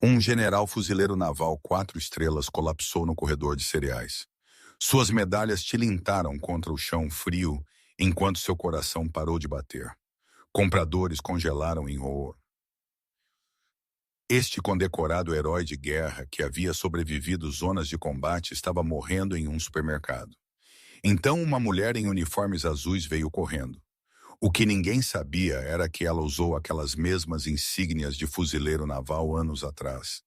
Um general fuzileiro naval 4 estrelas colapsou no corredor de cereais. Suas medalhas tilintaram contra o chão frio enquanto seu coração parou de bater. Compradores congelaram em horror. Este condecorado herói de guerra que havia sobrevivido zonas de combate estava morrendo em um supermercado. Então uma mulher em uniformes azuis veio correndo. O que ninguém sabia era que ela usou aquelas mesmas insígnias de fuzileiro naval anos atrás.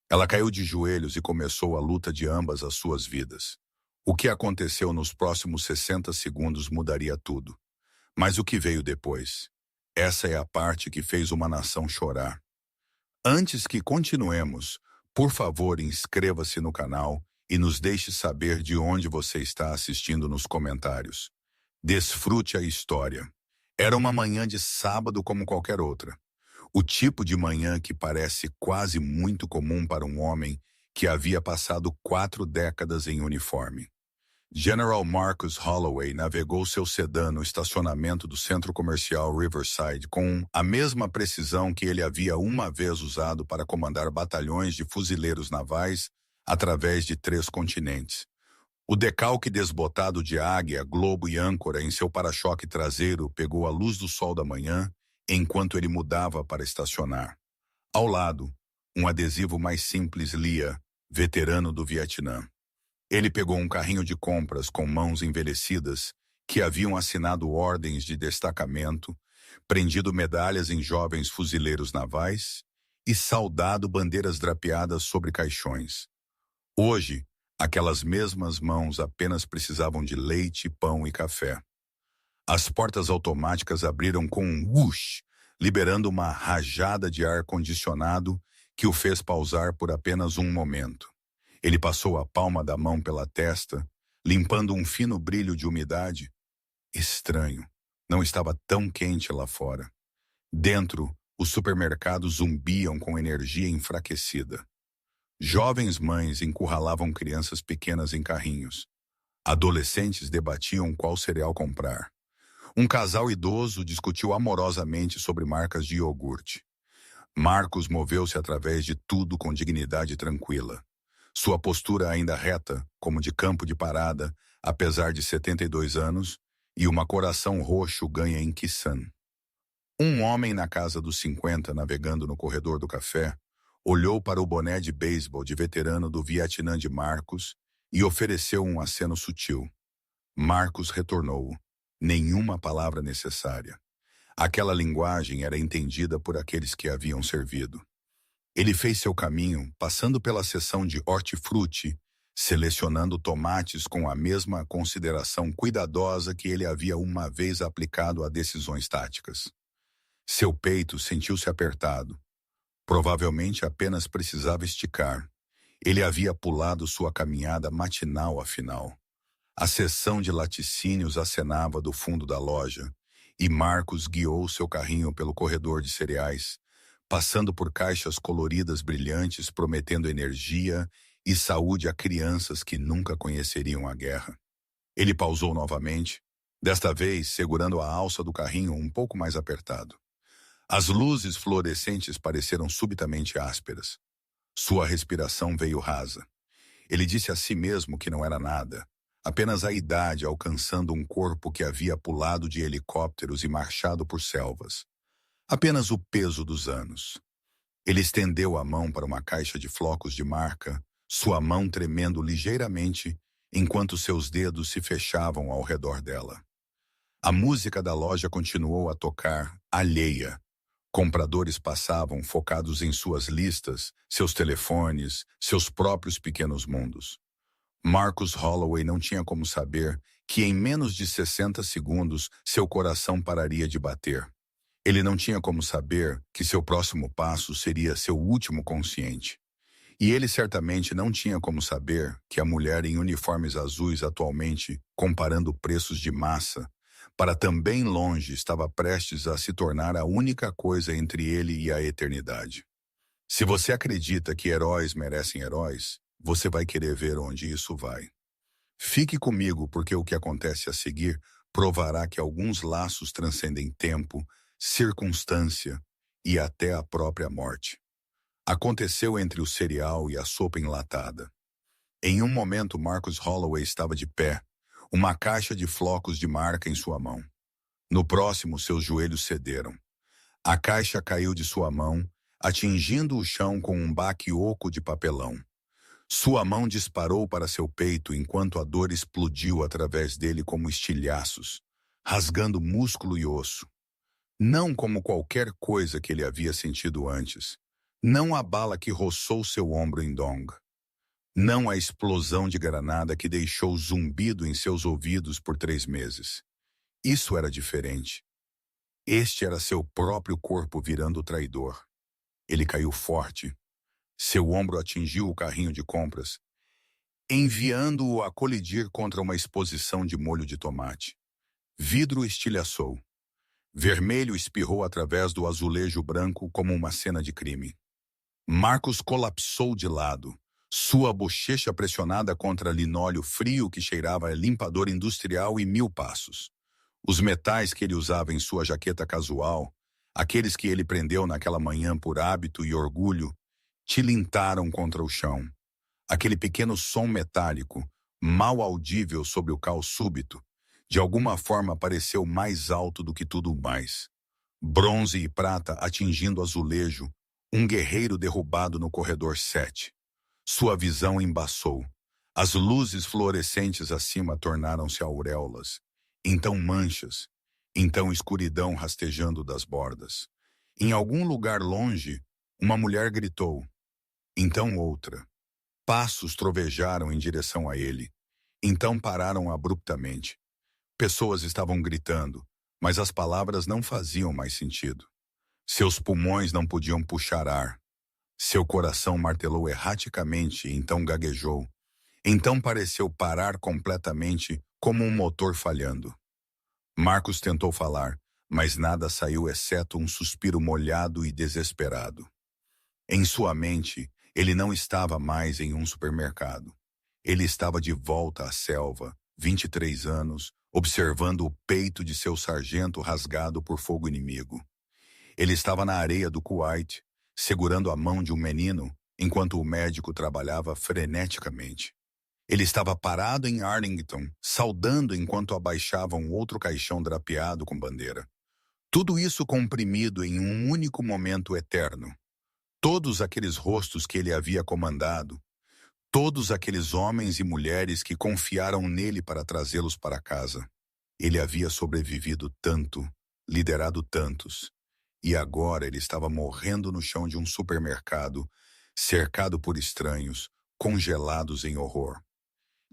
Ela caiu de joelhos e começou a luta de ambas as suas vidas. O que aconteceu nos próximos 60 segundos mudaria tudo. Mas o que veio depois? Essa é a parte que fez uma nação chorar. Antes que continuemos, por favor, inscreva-se no canal e nos deixe saber de onde você está assistindo nos comentários. Desfrute a história. Era uma manhã de sábado como qualquer outra. O tipo de manhã que parece quase muito comum para um homem que havia passado 4 décadas em uniforme. General Marcus Holloway navegou seu sedã no estacionamento do centro comercial Riverside com a mesma precisão que ele havia uma vez usado para comandar batalhões de fuzileiros navais através de 3 continentes. O decalque desbotado de águia, globo e âncora em seu para-choque traseiro pegou a luz do sol da manhã enquanto ele mudava para estacionar. Ao lado, um adesivo mais simples lia "Veterano do Vietnã". Ele pegou um carrinho de compras com mãos envelhecidas que haviam assinado ordens de destacamento, prendido medalhas em jovens fuzileiros navais e saudado bandeiras drapeadas sobre caixões. Hoje, aquelas mesmas mãos apenas precisavam de leite, pão e café. As portas automáticas abriram com um whoosh, liberando uma rajada de ar-condicionado que o fez pausar por apenas um momento. Ele passou a palma da mão pela testa, limpando um fino brilho de umidade. Estranho, não estava tão quente lá fora. Dentro, os supermercados zumbiam com energia enfraquecida. Jovens mães encurralavam crianças pequenas em carrinhos. Adolescentes debatiam qual cereal comprar. Um casal idoso discutiu amorosamente sobre marcas de iogurte. Marcos moveu-se através de tudo com dignidade tranquila. Sua postura ainda reta, como de campo de parada, apesar de 72 anos, e uma coração roxo ganha em Kisan. Um homem na casa dos 50, navegando no corredor do café, olhou para o boné de beisebol de veterano do Vietnã de Marcos e ofereceu um aceno sutil. Marcos retornou. Nenhuma palavra necessária. Aquela linguagem era entendida por aqueles que haviam servido. Ele fez seu caminho, passando pela seção de hortifruti, selecionando tomates com a mesma consideração cuidadosa que ele havia uma vez aplicado a decisões táticas. Seu peito sentiu-se apertado. Provavelmente apenas precisava esticar. Ele havia pulado sua caminhada matinal, afinal. A seção de laticínios acenava do fundo da loja, e Marcos guiou seu carrinho pelo corredor de cereais, passando por caixas coloridas brilhantes prometendo energia e saúde a crianças que nunca conheceriam a guerra. Ele pausou novamente, desta vez segurando a alça do carrinho um pouco mais apertado. As luzes fluorescentes pareceram subitamente ásperas. Sua respiração veio rasa. Ele disse a si mesmo que não era nada, apenas a idade alcançando um corpo que havia pulado de helicópteros e marchado por selvas. Apenas o peso dos anos. Ele estendeu a mão para uma caixa de flocos de marca, sua mão tremendo ligeiramente enquanto seus dedos se fechavam ao redor dela. A música da loja continuou a tocar, alheia. Compradores passavam focados em suas listas, seus telefones, seus próprios pequenos mundos. Marcus Holloway não tinha como saber que em menos de 60 segundos seu coração pararia de bater. Ele não tinha como saber que seu próximo passo seria seu último consciente. E ele certamente não tinha como saber que a mulher em uniformes azuis atualmente, comparando preços de massa, para também longe estava prestes a se tornar a única coisa entre ele e a eternidade. Se você acredita que heróis merecem heróis, você vai querer ver onde isso vai. Fique comigo porque o que acontece a seguir provará que alguns laços transcendem tempo, circunstância e até a própria morte. Aconteceu entre o cereal e a sopa enlatada. Em um momento, Marcus Holloway estava de pé, uma caixa de flocos de marca em sua mão. No próximo, seus joelhos cederam. A caixa caiu de sua mão, atingindo o chão com um baque oco de papelão. Sua mão disparou para seu peito enquanto a dor explodiu através dele como estilhaços, rasgando músculo e osso. Não como qualquer coisa que ele havia sentido antes. Não a bala que roçou seu ombro em Dong. Não a explosão de granada que deixou zumbido em seus ouvidos por 3 meses. Isso era diferente. Este era seu próprio corpo virando traidor. Ele caiu forte. Seu ombro atingiu o carrinho de compras, enviando-o a colidir contra uma exposição de molho de tomate. Vidro estilhaçou. Vermelho espirrou através do azulejo branco como uma cena de crime. Marcus colapsou de lado, sua bochecha pressionada contra linóleo frio que cheirava a limpador industrial e 1000 passos. Os metais que ele usava em sua jaqueta casual, aqueles que ele prendeu naquela manhã por hábito e orgulho, tilintaram contra o chão. Aquele pequeno som metálico, mal audível sobre o caos súbito, de alguma forma pareceu mais alto do que tudo mais. Bronze e prata atingindo azulejo, um guerreiro derrubado no corredor 7. Sua visão embaçou. As luzes fluorescentes acima tornaram-se auréolas, então manchas, então escuridão rastejando das bordas. Em algum lugar longe, uma mulher gritou, então outra. Passos trovejaram em direção a ele, então pararam abruptamente. Pessoas estavam gritando, mas as palavras não faziam mais sentido. Seus pulmões não podiam puxar ar. Seu coração martelou erraticamente e então gaguejou. Então pareceu parar completamente, como um motor falhando. Marcus tentou falar, mas nada saiu exceto um suspiro molhado e desesperado. Em sua mente, ele não estava mais em um supermercado. Ele estava de volta à selva, 23 anos, observando o peito de seu sargento rasgado por fogo inimigo. Ele estava na areia do Kuwait, segurando a mão de um menino, enquanto o médico trabalhava freneticamente. Ele estava parado em Arlington, saudando enquanto abaixava um outro caixão drapeado com bandeira. Tudo isso comprimido em um único momento eterno. Todos aqueles rostos que ele havia comandado, todos aqueles homens e mulheres que confiaram nele para trazê-los para casa. Ele havia sobrevivido tanto, liderado tantos, e agora ele estava morrendo no chão de um supermercado, cercado por estranhos, congelados em horror.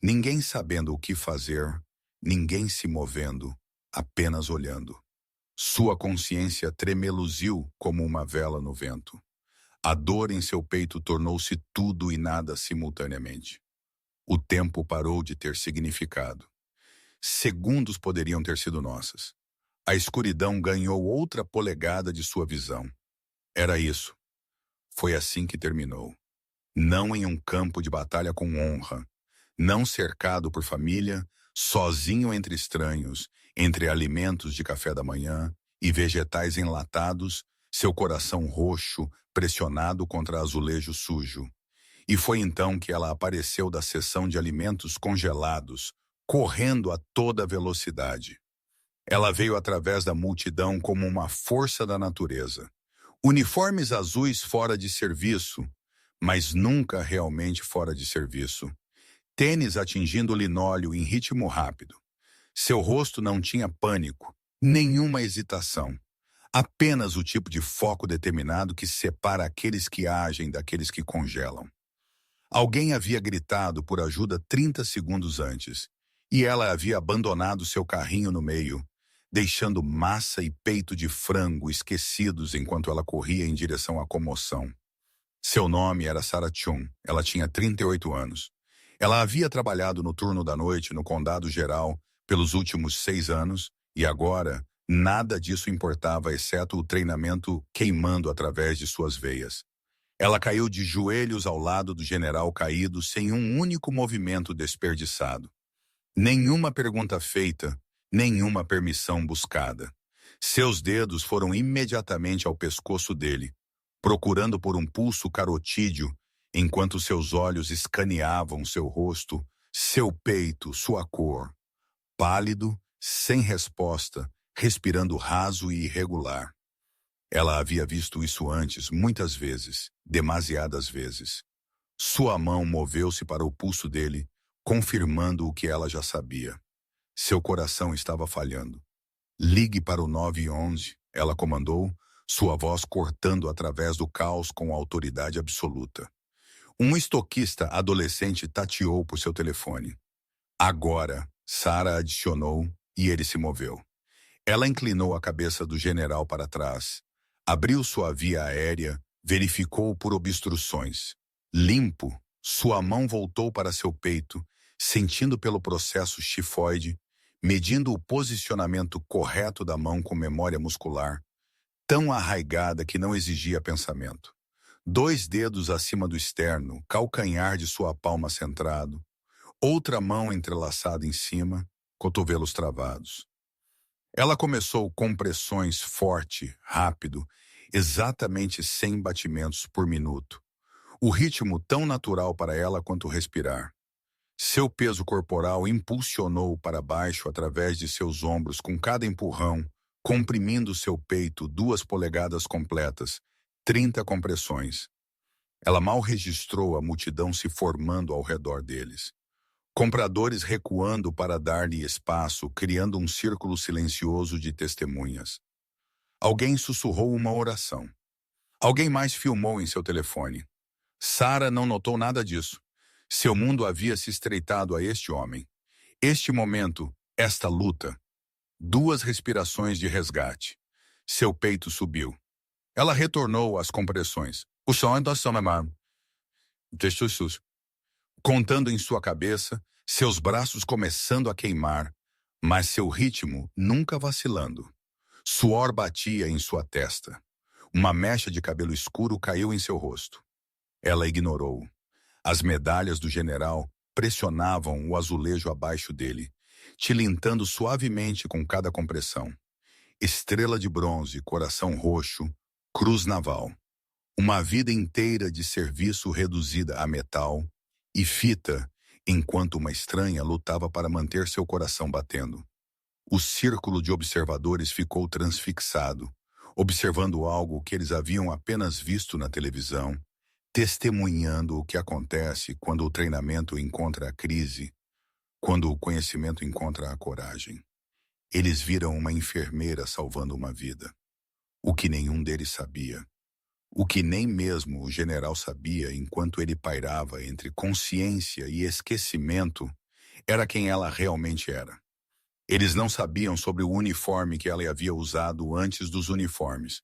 Ninguém sabendo o que fazer, ninguém se movendo, apenas olhando. Sua consciência tremeluziu como uma vela no vento. A dor em seu peito tornou-se tudo e nada simultaneamente. O tempo parou de ter significado. Segundos poderiam ter sido nossas. A escuridão ganhou outra polegada de sua visão. Era isso. Foi assim que terminou. Não em um campo de batalha com honra. Não cercado por família, sozinho entre estranhos, entre alimentos de café da manhã e vegetais enlatados, seu coração roxo, pressionado contra azulejo sujo. E foi então que ela apareceu da seção de alimentos congelados, correndo a toda velocidade. Ela veio através da multidão como uma força da natureza. Uniformes azuis fora de serviço, mas nunca realmente fora de serviço. Tênis atingindo o linóleo em ritmo rápido. Seu rosto não tinha pânico, nenhuma hesitação. Apenas o tipo de foco determinado que separa aqueles que agem daqueles que congelam. Alguém havia gritado por ajuda 30 segundos antes, e ela havia abandonado seu carrinho no meio, deixando massa e peito de frango esquecidos enquanto ela corria em direção à comoção. Seu nome era Sarah Chun, ela tinha 38 anos. Ela havia trabalhado no turno da noite no Condado Geral pelos últimos 6 anos, e agora nada disso importava exceto o treinamento queimando através de suas veias. Ela caiu de joelhos ao lado do general caído sem um único movimento desperdiçado. Nenhuma pergunta feita, nenhuma permissão buscada. Seus dedos foram imediatamente ao pescoço dele, procurando por um pulso carotídeo, enquanto seus olhos escaneavam seu rosto, seu peito, sua cor. Pálido, sem resposta, respirando raso e irregular. Ela havia visto isso antes, muitas vezes, demasiadas vezes. Sua mão moveu-se para o pulso dele, confirmando o que ela já sabia. Seu coração estava falhando. Ligue para o 911, ela comandou, sua voz cortando através do caos com autoridade absoluta. Um estoquista adolescente tateou por seu telefone. Agora, Sarah adicionou, e ele se moveu. Ela inclinou a cabeça do general para trás, abriu sua via aérea, verificou por obstruções. Limpo, sua mão voltou para seu peito, sentindo pelo processo tifoide, medindo o posicionamento correto da mão com memória muscular, tão arraigada que não exigia pensamento. 2 dedos acima do externo, calcanhar de sua palma centrado, outra mão entrelaçada em cima, cotovelos travados. Ela começou compressões forte, rápido, exatamente 100 batimentos por minuto. O ritmo tão natural para ela quanto respirar. Seu peso corporal impulsionou para baixo através de seus ombros com cada empurrão, comprimindo seu peito 2 polegadas completas, 30 compressões. Ela mal registrou a multidão se formando ao redor deles. Compradores recuando para dar-lhe espaço, criando um círculo silencioso de testemunhas. Alguém sussurrou uma oração. Alguém mais filmou em seu telefone. Sarah não notou nada disso. Seu mundo havia se estreitado a este homem. Este momento, esta luta. 2 respirações de resgate. Seu peito subiu. Ela retornou às compressões. O som da Samamam. Contando em sua cabeça, seus braços começando a queimar, mas seu ritmo nunca vacilando. Suor batia em sua testa. Uma mecha de cabelo escuro caiu em seu rosto. Ela ignorou. As medalhas do general pressionavam o azulejo abaixo dele, tilintando suavemente com cada compressão. Estrela de bronze, coração roxo, cruz naval. Uma vida inteira de serviço reduzida a metal e fita, enquanto uma estranha lutava para manter seu coração batendo. O círculo de observadores ficou transfixado, observando algo que eles haviam apenas visto na televisão, testemunhando o que acontece quando o treinamento encontra a crise, quando o conhecimento encontra a coragem. Eles viram uma enfermeira salvando uma vida. O que nenhum deles sabia. O que nem mesmo o general sabia enquanto ele pairava entre consciência e esquecimento era quem ela realmente era. Eles não sabiam sobre o uniforme que ela havia usado antes dos uniformes.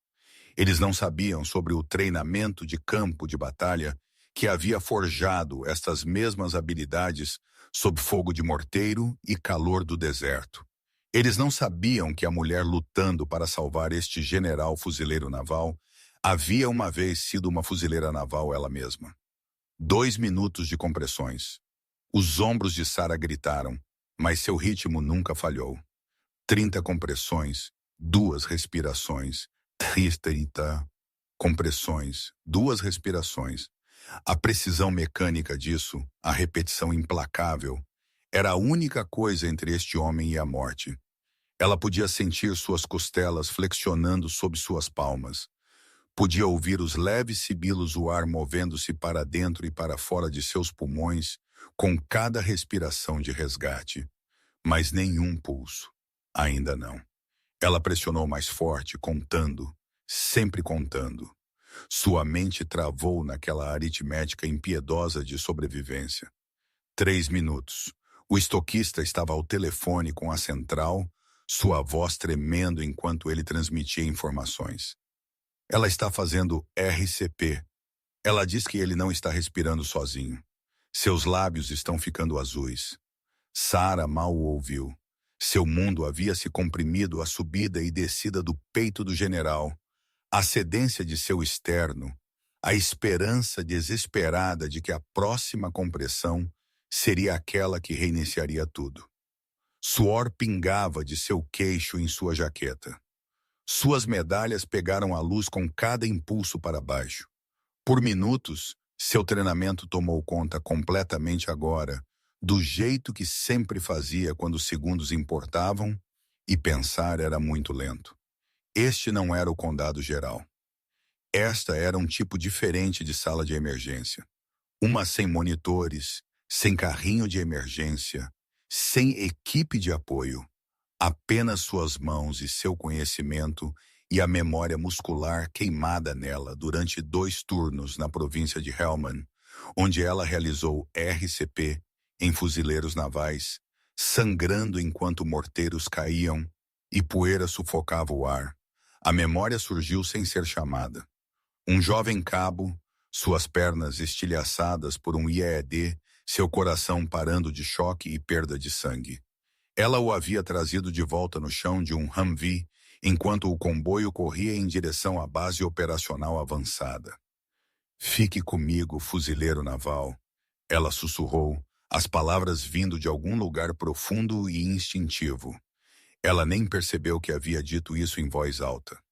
Eles não sabiam sobre o treinamento de campo de batalha que havia forjado estas mesmas habilidades sob fogo de morteiro e calor do deserto. Eles não sabiam que a mulher lutando para salvar este general fuzileiro naval havia uma vez sido uma fuzileira naval ela mesma. 2 minutos de compressões. Os ombros de Sarah gritaram, mas seu ritmo nunca falhou. 30 compressões, 2 respirações, 30 compressões, 2 respirações. A precisão mecânica disso, a repetição implacável, era a única coisa entre este homem e a morte. Ela podia sentir suas costelas flexionando sob suas palmas. Podia ouvir os leves sibilos do ar movendo-se para dentro e para fora de seus pulmões com cada respiração de resgate. Mas nenhum pulso. Ainda não. Ela pressionou mais forte, contando, sempre contando. Sua mente travou naquela aritmética impiedosa de sobrevivência. 3 minutos. O estoquista estava ao telefone com a central, sua voz tremendo enquanto ele transmitia informações. Ela está fazendo RCP. Ela diz que ele não está respirando sozinho. Seus lábios estão ficando azuis. Sarah mal o ouviu. Seu mundo havia se comprimido à subida e descida do peito do general, a cedência de seu externo, a esperança desesperada de que a próxima compressão seria aquela que reiniciaria tudo. Suor pingava de seu queixo em sua jaqueta. Suas medalhas pegaram a luz com cada impulso para baixo. Por minutos, seu treinamento tomou conta completamente agora, do jeito que sempre fazia quando os segundos importavam, e pensar era muito lento. Este não era o condado geral. Esta era um tipo diferente de sala de emergência. Uma sem monitores, sem carrinho de emergência, sem equipe de apoio. Apenas suas mãos e seu conhecimento e a memória muscular queimada nela durante 2 turnos na província de Helmand, onde ela realizou RCP em fuzileiros navais, sangrando enquanto morteiros caíam e poeira sufocava o ar. A memória surgiu sem ser chamada. Um jovem cabo, suas pernas estilhaçadas por um IED, seu coração parando de choque e perda de sangue. Ela o havia trazido de volta no chão de um Humvee, enquanto o comboio corria em direção à base operacional avançada. "Fique comigo, fuzileiro naval", ela sussurrou, as palavras vindo de algum lugar profundo e instintivo. Ela nem percebeu que havia dito isso em voz alta.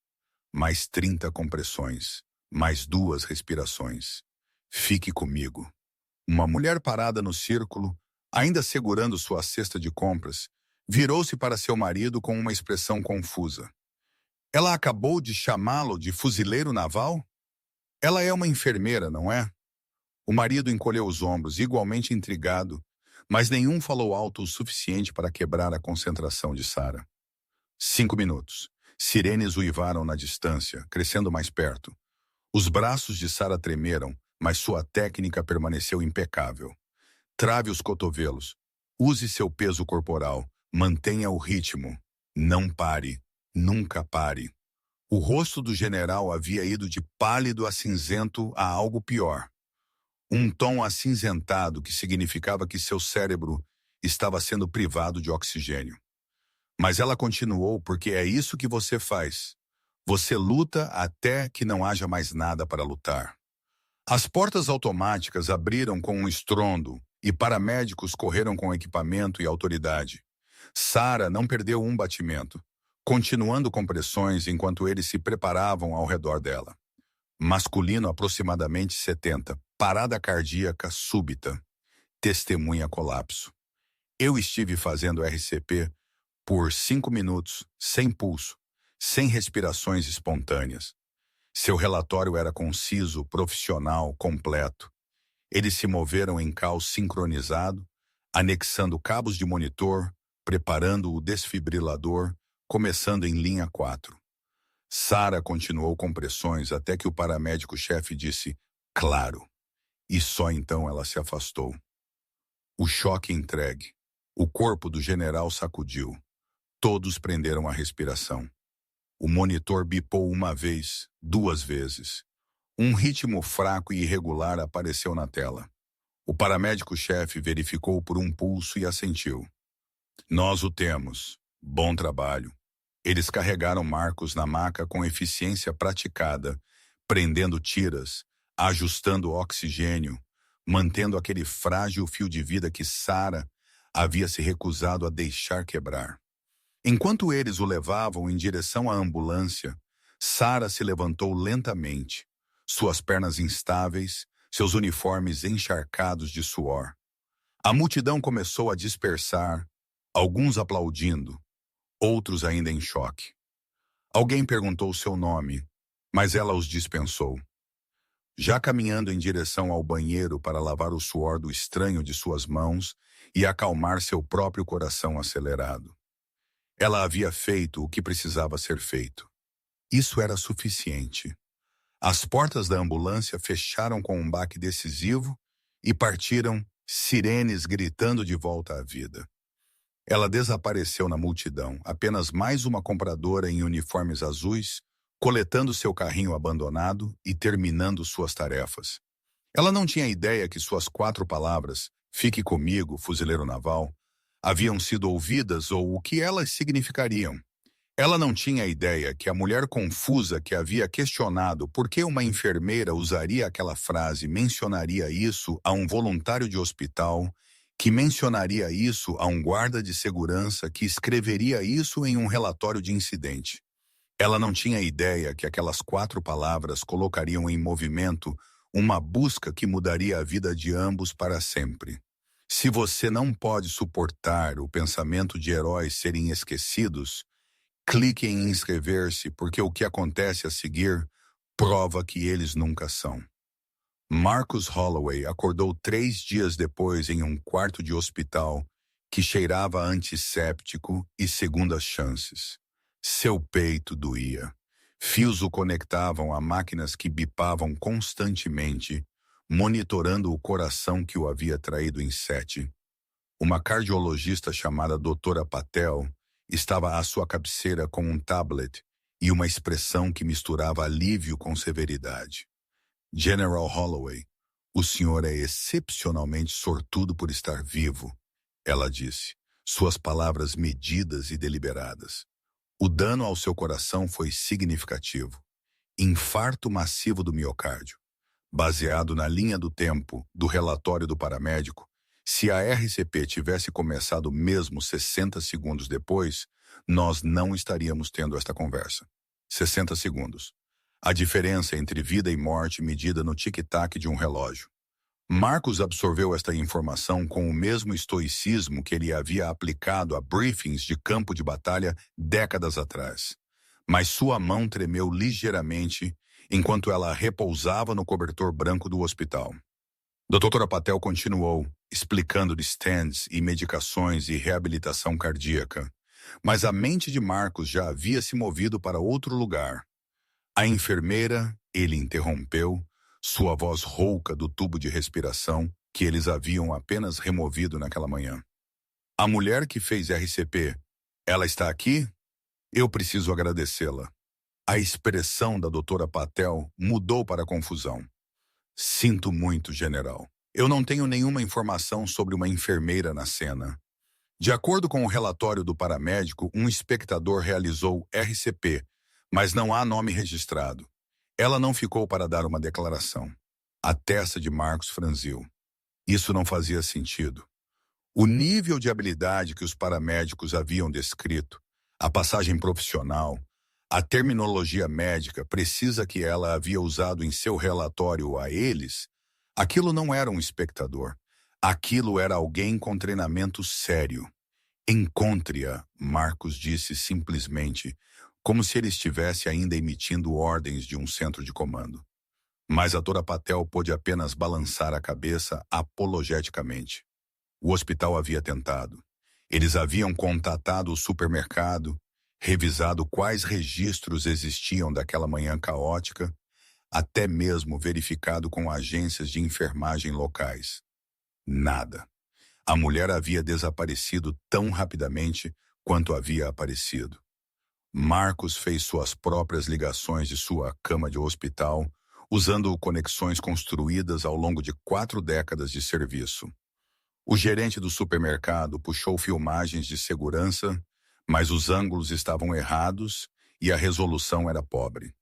Mais 30 compressões, mais 2 respirações. "Fique comigo." Uma mulher parada no círculo, ainda segurando sua cesta de compras, virou-se para seu marido com uma expressão confusa. Ela acabou de chamá-lo de fuzileiro naval? Ela é uma enfermeira, não é? O marido encolheu os ombros, igualmente intrigado, mas nenhum falou alto o suficiente para quebrar a concentração de Sarah. 5 minutos. Sirenes uivaram na distância, crescendo mais perto. Os braços de Sarah tremeram, mas sua técnica permaneceu impecável. Trave os cotovelos. Use seu peso corporal. Mantenha o ritmo. Não pare. Nunca pare. O rosto do general havia ido de pálido a cinzento a algo pior. Um tom acinzentado que significava que seu cérebro estava sendo privado de oxigênio. Mas ela continuou porque é isso que você faz. Você luta até que não haja mais nada para lutar. As portas automáticas abriram com um estrondo e paramédicos correram com equipamento e autoridade. Sarah não perdeu um batimento, continuando compressões enquanto eles se preparavam ao redor dela. Masculino aproximadamente 70, parada cardíaca súbita, testemunha colapso. Eu estive fazendo RCP por 5 minutos, sem pulso, sem respirações espontâneas. Seu relatório era conciso, profissional, completo. Eles se moveram em caos sincronizado, anexando cabos de monitor, preparando o desfibrilador, começando em linha 4. Sarah continuou compressões até que o paramédico-chefe disse, claro, e só então ela se afastou. O choque entregue. O corpo do general sacudiu. Todos prenderam a respiração. O monitor bipou uma vez, 2 vezes. Um ritmo fraco e irregular apareceu na tela. O paramédico-chefe verificou por um pulso e assentiu. Nós o temos. Bom trabalho. Eles carregaram Marcos na maca com eficiência praticada, prendendo tiras, ajustando o oxigênio, mantendo aquele frágil fio de vida que Sarah havia se recusado a deixar quebrar. Enquanto eles o levavam em direção à ambulância, Sarah se levantou lentamente, suas pernas instáveis, seus uniformes encharcados de suor. A multidão começou a dispersar, alguns aplaudindo, outros ainda em choque. Alguém perguntou seu nome, mas ela os dispensou. Já caminhando em direção ao banheiro para lavar o suor do estranho de suas mãos e acalmar seu próprio coração acelerado. Ela havia feito o que precisava ser feito. Isso era suficiente. As portas da ambulância fecharam com um baque decisivo e partiram, sirenes gritando de volta à vida. Ela desapareceu na multidão, apenas mais uma compradora em uniformes azuis, coletando seu carrinho abandonado e terminando suas tarefas. Ela não tinha ideia que suas 4 palavras, fique comigo, fuzileiro naval, haviam sido ouvidas ou o que elas significariam. Ela não tinha ideia que a mulher confusa que havia questionado por que uma enfermeira usaria aquela frase mencionaria isso a um voluntário de hospital, que mencionaria isso a um guarda de segurança que escreveria isso em um relatório de incidente. Ela não tinha ideia que aquelas 4 palavras colocariam em movimento uma busca que mudaria a vida de ambos para sempre. Se você não pode suportar o pensamento de heróis serem esquecidos, clique em inscrever-se, porque o que acontece a seguir prova que eles nunca são. Marcus Holloway acordou 3 dias depois em um quarto de hospital que cheirava a antisséptico e segundas chances. Seu peito doía. Fios o conectavam a máquinas que bipavam constantemente, monitorando o coração que o havia traído em 7. Uma cardiologista chamada Doutora Patel estava à sua cabeceira com um tablet e uma expressão que misturava alívio com severidade. General Holloway, o senhor é excepcionalmente sortudo por estar vivo, ela disse, suas palavras medidas e deliberadas. O dano ao seu coração foi significativo. Infarto massivo do miocárdio. Baseado na linha do tempo do relatório do paramédico, se a RCP tivesse começado mesmo 60 segundos depois, nós não estaríamos tendo esta conversa. 60 segundos. A diferença entre vida e morte medida no tic-tac de um relógio. Marcus absorveu esta informação com o mesmo estoicismo que ele havia aplicado a briefings de campo de batalha décadas atrás. Mas sua mão tremeu ligeiramente enquanto ela repousava no cobertor branco do hospital. Doutora Patel continuou, explicando de stands e medicações e reabilitação cardíaca. Mas a mente de Marcus já havia se movido para outro lugar. A enfermeira, ele interrompeu, sua voz rouca do tubo de respiração que eles haviam apenas removido naquela manhã. A mulher que fez RCP, ela está aqui? Eu preciso agradecê-la. A expressão da doutora Patel mudou para confusão. Sinto muito, general. Eu não tenho nenhuma informação sobre uma enfermeira na cena. De acordo com o relatório do paramédico, um espectador realizou RCP, mas não há nome registrado. Ela não ficou para dar uma declaração. A testa de Marcos franziu. Isso não fazia sentido. O nível de habilidade que os paramédicos haviam descrito, a passagem profissional, a terminologia médica precisa que ela havia usado em seu relatório a eles, aquilo não era um espectador. Aquilo era alguém com treinamento sério. Encontre-a, Marcos disse simplesmente, como se ele estivesse ainda emitindo ordens de um centro de comando. Mas a doutora Patel pôde apenas balançar a cabeça apologeticamente. O hospital havia tentado. Eles haviam contatado o supermercado, revisado quais registros existiam daquela manhã caótica, até mesmo verificado com agências de enfermagem locais. Nada. A mulher havia desaparecido tão rapidamente quanto havia aparecido. Marcos fez suas próprias ligações de sua cama de hospital, usando conexões construídas ao longo de 4 décadas de serviço. O gerente do supermercado puxou filmagens de segurança, mas os ângulos estavam errados e a resolução era pobre.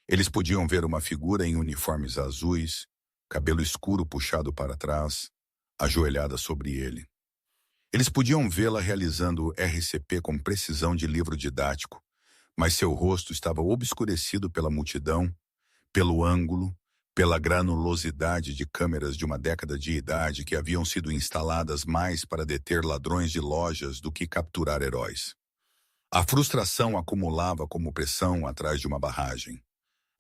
Eles podiam ver uma figura em uniformes azuis, cabelo escuro puxado para trás, ajoelhada sobre ele. Eles podiam vê-la realizando RCP com precisão de livro didático, mas seu rosto estava obscurecido pela multidão, pelo ângulo, pela granulosidade de câmeras de uma década de idade que haviam sido instaladas mais para deter ladrões de lojas do que capturar heróis. A frustração acumulava como pressão atrás de uma barragem.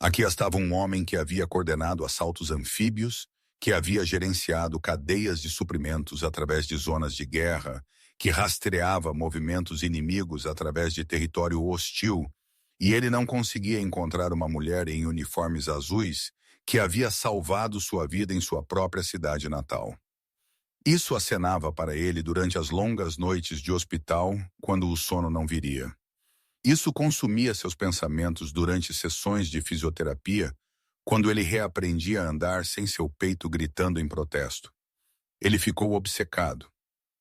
Aqui estava um homem que havia coordenado assaltos anfíbios, que havia gerenciado cadeias de suprimentos através de zonas de guerra, que rastreava movimentos inimigos através de território hostil, e ele não conseguia encontrar uma mulher em uniformes azuis que havia salvado sua vida em sua própria cidade natal. Isso acenava para ele durante as longas noites de hospital, quando o sono não viria. Isso consumia seus pensamentos durante sessões de fisioterapia, quando ele reaprendia a andar sem seu peito gritando em protesto. Ele ficou obcecado.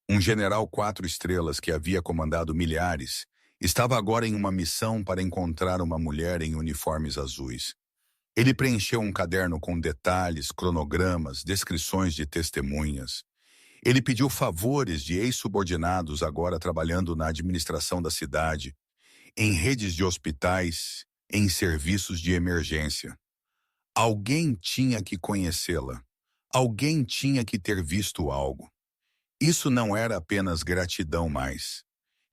Um general 4 estrelas que havia comandado milhares estava agora em uma missão para encontrar uma mulher em uniformes azuis. Ele preencheu um caderno com detalhes, cronogramas, descrições de testemunhas. Ele pediu favores de ex-subordinados agora trabalhando na administração da cidade. em redes de hospitais, em serviços de emergência. Alguém tinha que conhecê-la. Alguém tinha que ter visto algo. Isso não era apenas gratidão mais.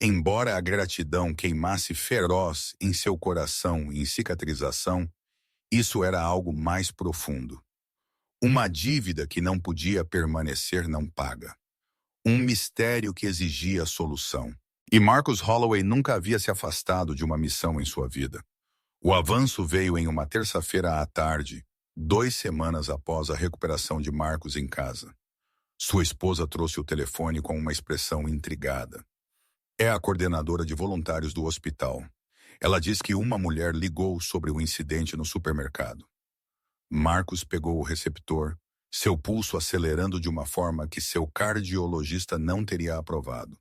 Embora a gratidão queimasse feroz em seu coração em cicatrização, isso era algo mais profundo. Uma dívida que não podia permanecer não paga. Um mistério que exigia solução. E Marcus Holloway nunca havia se afastado de uma missão em sua vida. O avanço veio em uma terça-feira à tarde, 2 semanas após a recuperação de Marcus em casa. Sua esposa trouxe o telefone com uma expressão intrigada. É a coordenadora de voluntários do hospital. Ela diz que uma mulher ligou sobre o incidente no supermercado. Marcus pegou o receptor, seu pulso acelerando de uma forma que seu cardiologista não teria aprovado.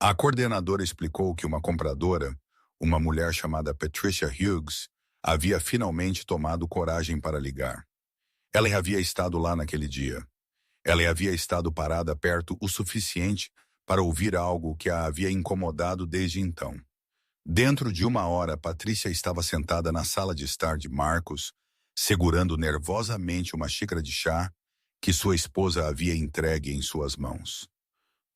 A coordenadora explicou que uma compradora, uma mulher chamada Patricia Hughes, havia finalmente tomado coragem para ligar. Ela havia estado lá naquele dia. Ela havia estado parada perto o suficiente para ouvir algo que a havia incomodado desde então. Dentro de 1 hora, Patrícia estava sentada na sala de estar de Marcus, segurando nervosamente uma xícara de chá que sua esposa havia entregue em suas mãos.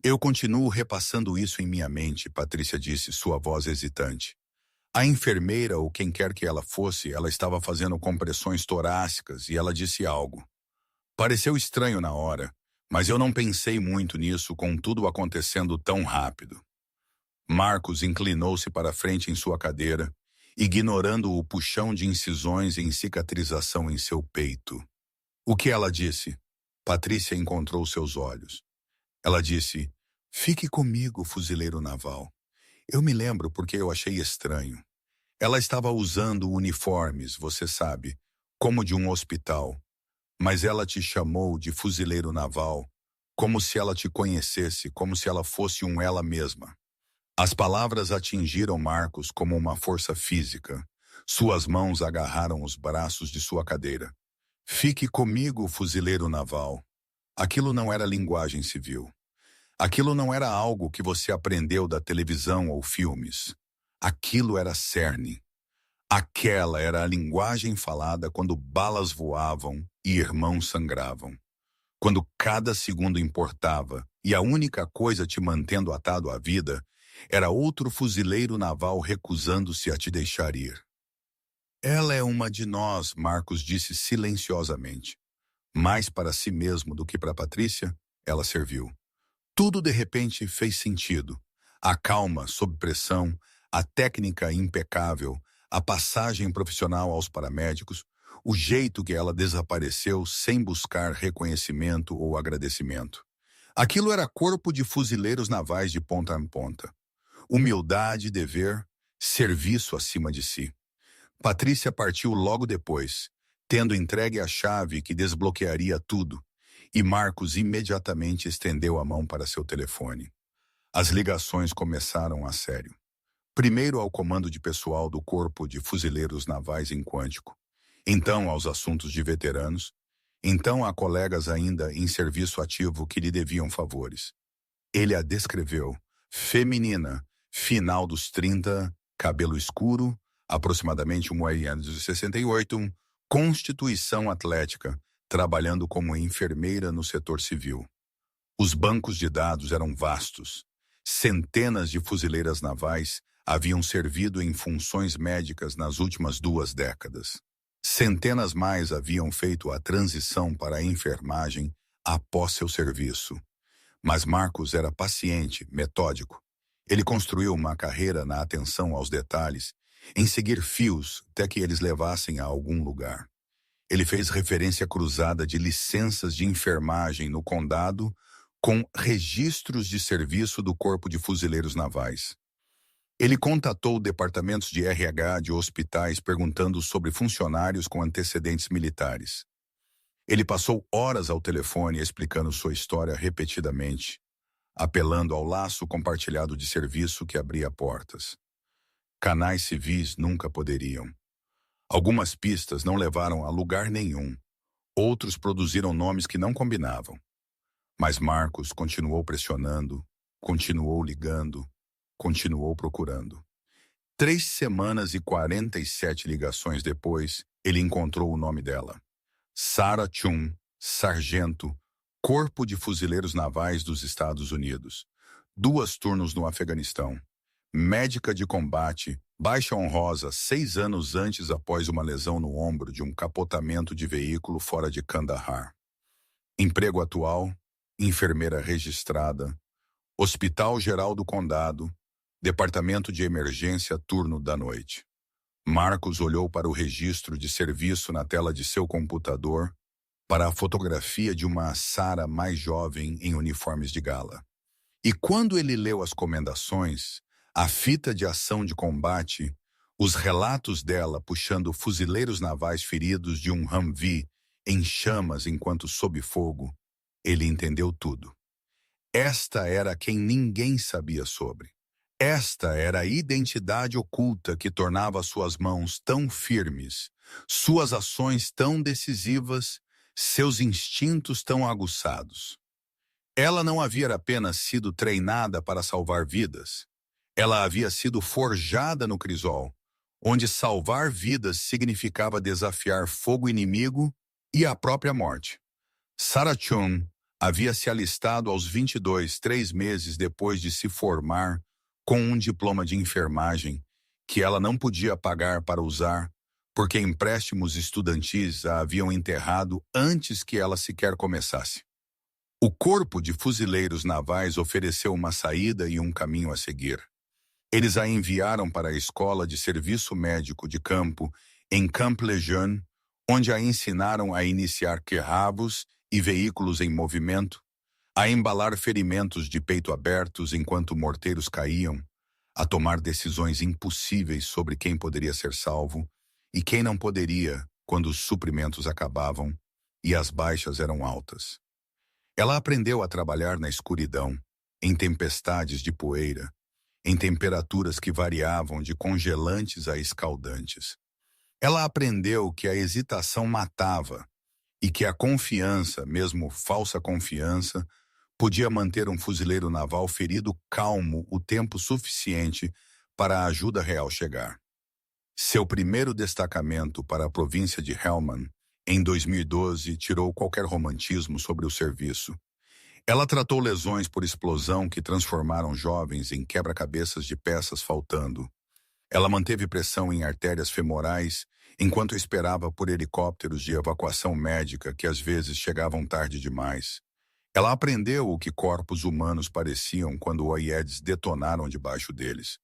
Eu continuo repassando isso em minha mente, Patrícia disse, sua voz hesitante. A enfermeira ou quem quer que ela fosse, ela estava fazendo compressões torácicas e ela disse algo. Pareceu estranho na hora, mas eu não pensei muito nisso com tudo acontecendo tão rápido. Marcus inclinou-se para frente em sua cadeira, ignorando o puxão de incisões em cicatrização em seu peito. O que ela disse? Patrícia encontrou seus olhos. Ela disse, fique comigo, fuzileiro naval. Eu me lembro porque eu achei estranho. Ela estava usando uniformes, você sabe, como de um hospital. Mas ela te chamou de fuzileiro naval, como se ela te conhecesse, como se ela fosse ela mesma. As palavras atingiram Marcus como uma força física. Suas mãos agarraram os braços de sua cadeira. Fique comigo, fuzileiro naval. Aquilo não era linguagem civil. Aquilo não era algo que você aprendeu da televisão ou filmes. Aquilo era cerne. Aquela era a linguagem falada quando balas voavam e irmãos sangravam. Quando cada segundo importava e a única coisa te mantendo atado à vida era outro fuzileiro naval recusando-se a te deixar ir. Ela é uma de nós, Marcus disse silenciosamente. Mais para si mesmo do que para Patrícia, ela serviu. Tudo de repente fez sentido. A calma sob pressão, a técnica impecável, a passagem profissional aos paramédicos, o jeito que ela desapareceu sem buscar reconhecimento ou agradecimento. Aquilo era corpo de fuzileiros navais de ponta a ponta. Humildade, dever, serviço acima de si. Patrícia partiu logo depois, tendo entregue a chave que desbloquearia tudo, e Marcus imediatamente estendeu a mão para seu telefone. As ligações começaram a sério. Primeiro ao comando de pessoal do Corpo de Fuzileiros Navais em Quântico, então aos assuntos de veteranos, então a colegas ainda em serviço ativo que lhe deviam favores. Ele a descreveu, feminina, final dos 30, cabelo escuro, aproximadamente 1,68 m, constituição atlética, trabalhando como enfermeira no setor civil. Os bancos de dados eram vastos. Centenas de fuzileiras navais haviam servido em funções médicas nas últimas 2 décadas. Centenas mais haviam feito a transição para a enfermagem após seu serviço. Mas Marcus era paciente, metódico. Ele construiu uma carreira na atenção aos detalhes, em seguir fios até que eles levassem a algum lugar. Ele fez referência cruzada de licenças de enfermagem no condado com registros de serviço do Corpo de Fuzileiros Navais. Ele contatou departamentos de RH de hospitais perguntando sobre funcionários com antecedentes militares. Ele passou horas ao telefone explicando sua história repetidamente, apelando ao laço compartilhado de serviço que abria portas. Canais civis nunca poderiam. Algumas pistas não levaram a lugar nenhum. Outros produziram nomes que não combinavam. Mas Marcus continuou pressionando, continuou ligando, continuou procurando. 3 semanas e 47 ligações depois, ele encontrou o nome dela. Sarah Chun, sargento, Corpo de Fuzileiros Navais dos Estados Unidos. 2 turnos no Afeganistão. Médica de combate, baixa honrosa 6 anos antes após uma lesão no ombro de um capotamento de veículo fora de Kandahar. Emprego atual, enfermeira registrada, Hospital Geral do Condado, Departamento de Emergência, turno da noite. Marcos olhou para o registro de serviço na tela de seu computador, para a fotografia de uma Sarah mais jovem em uniformes de gala. E quando ele leu as comendações, a fita de ação de combate, os relatos dela puxando fuzileiros navais feridos de um Humvee em chamas enquanto sob fogo, ele entendeu tudo. Esta era quem ninguém sabia sobre. Esta era a identidade oculta que tornava suas mãos tão firmes, suas ações tão decisivas, seus instintos tão aguçados. Ela não havia apenas sido treinada para salvar vidas. Ela havia sido forjada no crisol, onde salvar vidas significava desafiar fogo inimigo e a própria morte. Sarah Chun havia se alistado aos 22, 3 meses depois de se formar com um diploma de enfermagem que ela não podia pagar para usar, porque empréstimos estudantis a haviam enterrado antes que ela sequer começasse. O Corpo de Fuzileiros Navais ofereceu uma saída e um caminho a seguir. Eles a enviaram para a Escola de Serviço Médico de Campo em Camp Lejeune, onde a ensinaram a iniciar carros e veículos em movimento, a embalar ferimentos de peito abertos enquanto morteiros caíam, a tomar decisões impossíveis sobre quem poderia ser salvo e quem não poderia quando os suprimentos acabavam e as baixas eram altas. Ela aprendeu a trabalhar na escuridão, em tempestades de poeira, em temperaturas que variavam de congelantes a escaldantes. Ela aprendeu que a hesitação matava e que a confiança, mesmo falsa confiança, podia manter um fuzileiro naval ferido calmo o tempo suficiente para a ajuda real chegar. Seu primeiro destacamento para a província de Helmand, em 2012, tirou qualquer romantismo sobre o serviço. Ela tratou lesões por explosão que transformaram jovens em quebra-cabeças de peças faltando. Ela manteve pressão em artérias femorais enquanto esperava por helicópteros de evacuação médica que às vezes chegavam tarde demais. Ela aprendeu o que corpos humanos pareciam quando OIEDs detonaram debaixo deles.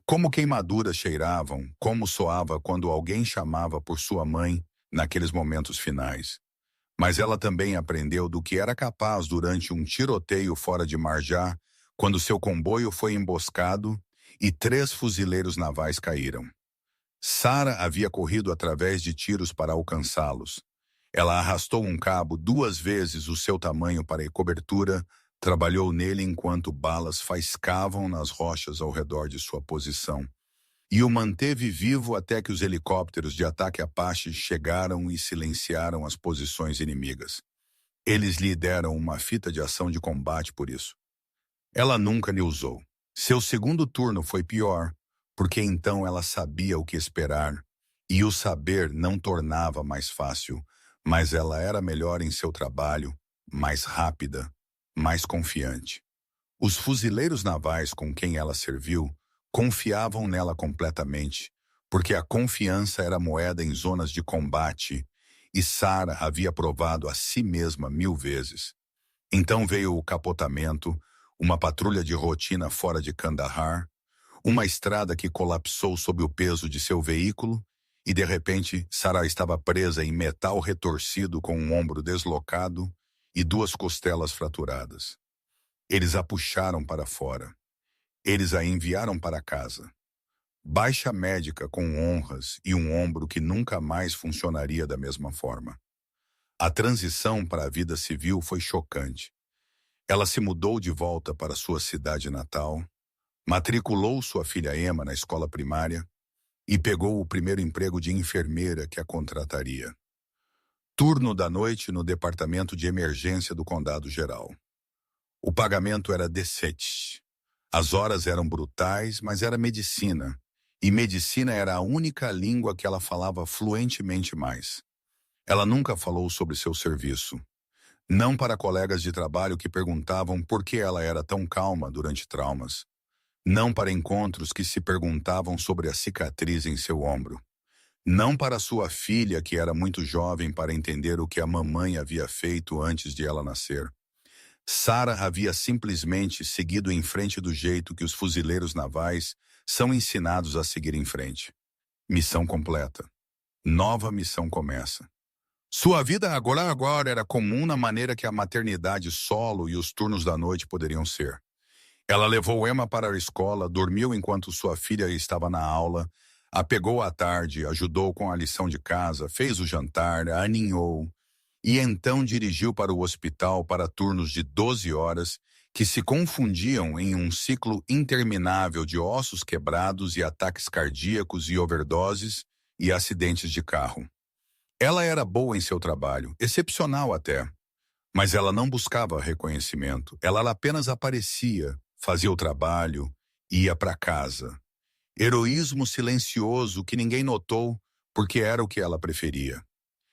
Como queimaduras cheiravam, como soava quando alguém chamava por sua mãe naqueles momentos finais. Mas ela também aprendeu do que era capaz durante um tiroteio fora de Marjah, quando seu comboio foi emboscado e 3 fuzileiros navais caíram. Sarah havia corrido através de tiros para alcançá-los. Ela arrastou um cabo 2 vezes o seu tamanho para a cobertura, trabalhou nele enquanto balas faiscavam nas rochas ao redor de sua posição, e o manteve vivo até que os helicópteros de ataque Apache chegaram e silenciaram as posições inimigas. Eles lhe deram uma fita de ação de combate por isso. Ela nunca lhe usou. Seu segundo turno foi pior, porque então ela sabia o que esperar, e o saber não tornava mais fácil, mas ela era melhor em seu trabalho, mais rápida, mais confiante. Os fuzileiros navais com quem ela serviu confiavam nela completamente, porque a confiança era moeda em zonas de combate, e Sarah havia provado a si mesma 1000 vezes. Então veio o capotamento, uma patrulha de rotina fora de Kandahar, uma estrada que colapsou sob o peso de seu veículo, e de repente Sarah estava presa em metal retorcido com um ombro deslocado e 2 costelas fraturadas. Eles a puxaram para fora. Eles a enviaram para casa. Baixa médica com honras e um ombro que nunca mais funcionaria da mesma forma. A transição para a vida civil foi chocante. Ela se mudou de volta para sua cidade natal, matriculou sua filha Emma na escola primária e pegou o primeiro emprego de enfermeira que a contrataria. Turno da noite no departamento de emergência do Condado Geral. O pagamento era decente. As horas eram brutais, mas era medicina, e medicina era a única língua que ela falava fluentemente mais. Ela nunca falou sobre seu serviço, não para colegas de trabalho que perguntavam por que ela era tão calma durante traumas, não para encontros que se perguntavam sobre a cicatriz em seu ombro, não para sua filha que era muito jovem para entender o que a mamãe havia feito antes de ela nascer. Sarah havia simplesmente seguido em frente do jeito que os fuzileiros navais são ensinados a seguir em frente. Missão completa. Nova missão começa. Sua vida agora era comum na maneira que a maternidade solo e os turnos da noite poderiam ser. Ela levou Emma para a escola, dormiu enquanto sua filha estava na aula, a pegou à tarde, ajudou com a lição de casa, fez o jantar, a aninhou e então dirigiu para o hospital para turnos de 12 horas que se confundiam em um ciclo interminável de ossos quebrados e ataques cardíacos e overdoses e acidentes de carro. Ela era boa em seu trabalho, excepcional até, mas ela não buscava reconhecimento. Ela apenas aparecia, fazia o trabalho, ia para casa. Heroísmo silencioso que ninguém notou porque era o que ela preferia.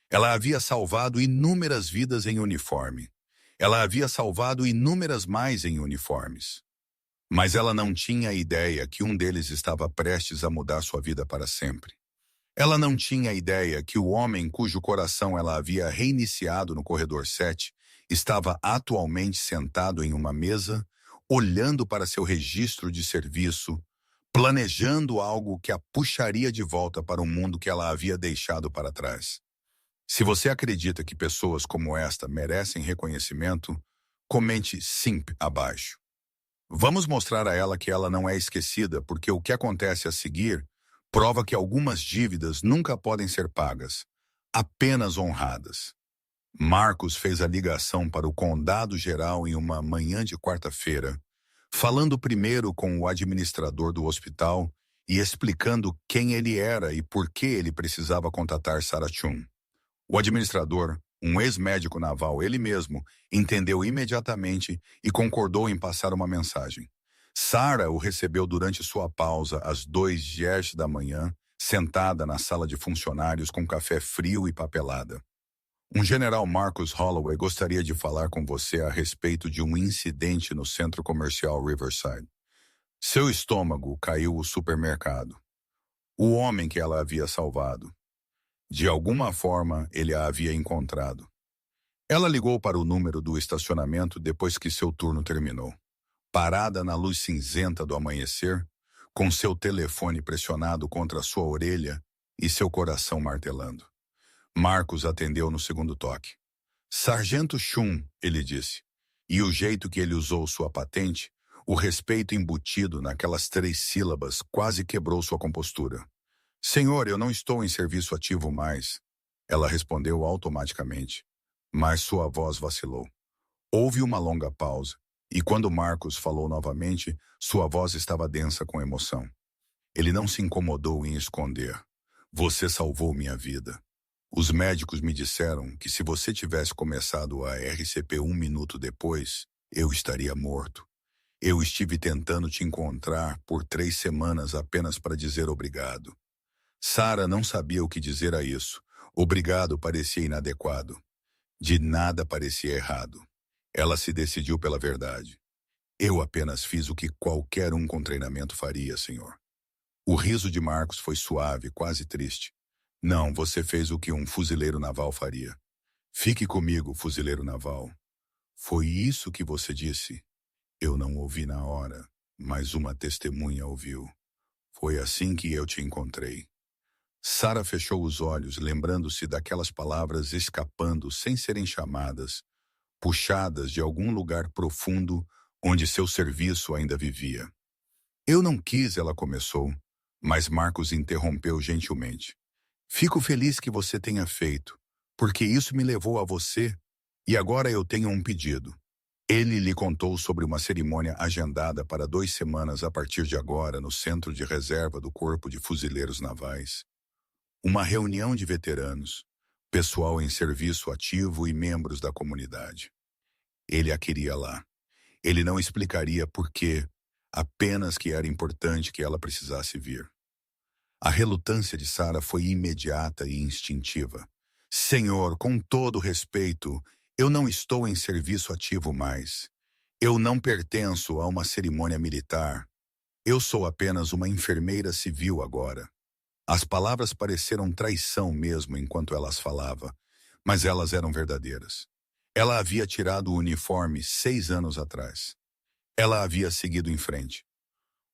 Ela havia salvado inúmeras vidas em uniforme. Ela havia salvado inúmeras mais em uniformes. Mas ela não tinha ideia que um deles estava prestes a mudar sua vida para sempre. Ela não tinha ideia que o homem cujo coração ela havia reiniciado no corredor 7 estava atualmente sentado em uma mesa, olhando para seu registro de serviço, planejando algo que a puxaria de volta para um mundo que ela havia deixado para trás. Se você acredita que pessoas como esta merecem reconhecimento, comente sim abaixo. Vamos mostrar a ela que ela não é esquecida, porque o que acontece a seguir prova que algumas dívidas nunca podem ser pagas, apenas honradas. Marcos fez a ligação para o condado geral em uma manhã de quarta-feira, falando primeiro com o administrador do hospital e explicando quem ele era e por que ele precisava contatar Sarah Chun. O administrador, um ex-médico naval ele mesmo, entendeu imediatamente e concordou em passar uma mensagem. Sarah o recebeu durante sua pausa às 2h da manhã, sentada na sala de funcionários com café frio e papelada. Um general Marcus Holloway gostaria de falar com você a respeito de um incidente no centro comercial Riverside. Seu estômago caiu o supermercado. O homem que ela havia salvado. De alguma forma, ele a havia encontrado. Ela ligou para o número do estacionamento depois que seu turno terminou. Parada na luz cinzenta do amanhecer, com seu telefone pressionado contra sua orelha e seu coração martelando. Marcos atendeu no segundo toque. Sargento Chun, ele disse, e o jeito que ele usou sua patente, o respeito embutido naquelas 3 sílabas quase quebrou sua compostura. Senhor, eu não estou em serviço ativo mais. Ela respondeu automaticamente, mas sua voz vacilou. Houve uma longa pausa. E quando Marcos falou novamente, sua voz estava densa com emoção. Ele não se incomodou em esconder. Você salvou minha vida. Os médicos me disseram que se você tivesse começado a RCP 1 minuto depois, eu estaria morto. Eu estive tentando te encontrar por 3 semanas apenas para dizer obrigado. Sarah não sabia o que dizer a isso. Obrigado parecia inadequado. De nada parecia errado. Ela se decidiu pela verdade. Eu apenas fiz o que qualquer um com treinamento faria, senhor. O riso de Marcos foi suave, quase triste. Não, você fez o que um fuzileiro naval faria. Fique comigo, fuzileiro naval. Foi isso que você disse? Eu não ouvi na hora, mas uma testemunha ouviu. Foi assim que eu te encontrei. Sarah fechou os olhos, lembrando-se daquelas palavras escapando sem serem chamadas, puxadas de algum lugar profundo onde seu serviço ainda vivia. Eu não quis, ela começou, mas Marcos interrompeu gentilmente. Fico feliz que você tenha feito, porque isso me levou a você, e agora eu tenho um pedido. Ele lhe contou sobre uma cerimônia agendada para 2 semanas a partir de agora no Centro de Reserva do Corpo de Fuzileiros Navais. Uma reunião de veteranos, pessoal em serviço ativo e membros da comunidade. Ele a queria lá. Ele não explicaria por quê, apenas que era importante que ela precisasse vir. A relutância de Sara foi imediata e instintiva. Senhor, com todo respeito, eu não estou em serviço ativo mais. Eu não pertenço a uma cerimônia militar. Eu sou apenas uma enfermeira civil agora. As palavras pareceram traição mesmo enquanto elas falava, mas elas eram verdadeiras. Ela havia tirado o uniforme 6 anos atrás. Ela havia seguido em frente.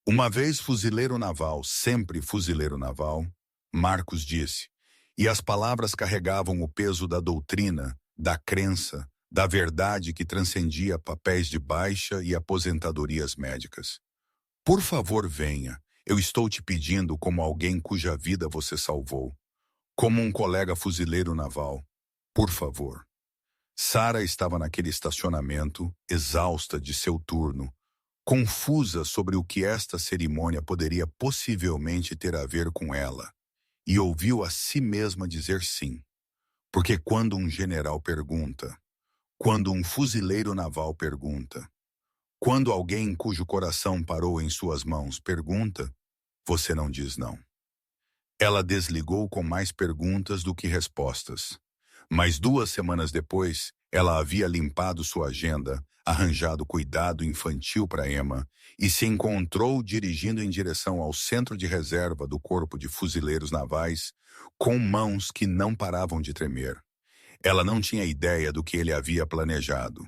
Uma vez fuzileiro naval, sempre fuzileiro naval, Marcos disse, e as palavras carregavam o peso da doutrina, da crença, da verdade que transcendia papéis de baixa e aposentadorias médicas. Por favor, venha. Eu estou te pedindo como alguém cuja vida você salvou. Como um colega fuzileiro naval. Por favor. Sara estava naquele estacionamento, exausta de seu turno, confusa sobre o que esta cerimônia poderia possivelmente ter a ver com ela, e ouviu a si mesma dizer sim. Porque quando um general pergunta, quando um fuzileiro naval pergunta, quando alguém cujo coração parou em suas mãos pergunta, você não diz não. Ela desligou com mais perguntas do que respostas. Mas 2 semanas depois, ela havia limpado sua agenda, arranjado cuidado infantil para Emma e se encontrou dirigindo em direção ao centro de reserva do Corpo de Fuzileiros Navais, com mãos que não paravam de tremer. Ela não tinha ideia do que ele havia planejado.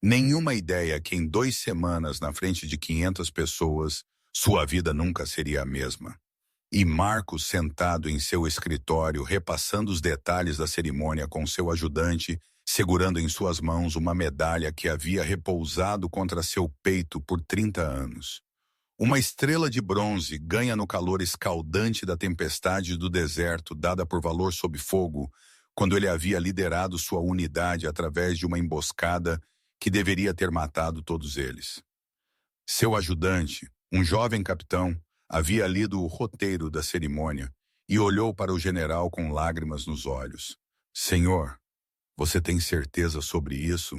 Nenhuma ideia que em 2 semanas na frente de 500 pessoas, sua vida nunca seria a mesma. E Marcos, sentado em seu escritório, repassando os detalhes da cerimônia com seu ajudante, segurando em suas mãos uma medalha que havia repousado contra seu peito por 30 anos. Uma estrela de bronze ganha no calor escaldante da tempestade do deserto dada por valor sob fogo, quando ele havia liderado sua unidade através de uma emboscada que deveria ter matado todos eles. Seu ajudante, um jovem capitão, havia lido o roteiro da cerimônia e olhou para o general com lágrimas nos olhos. Senhor, você tem certeza sobre isso?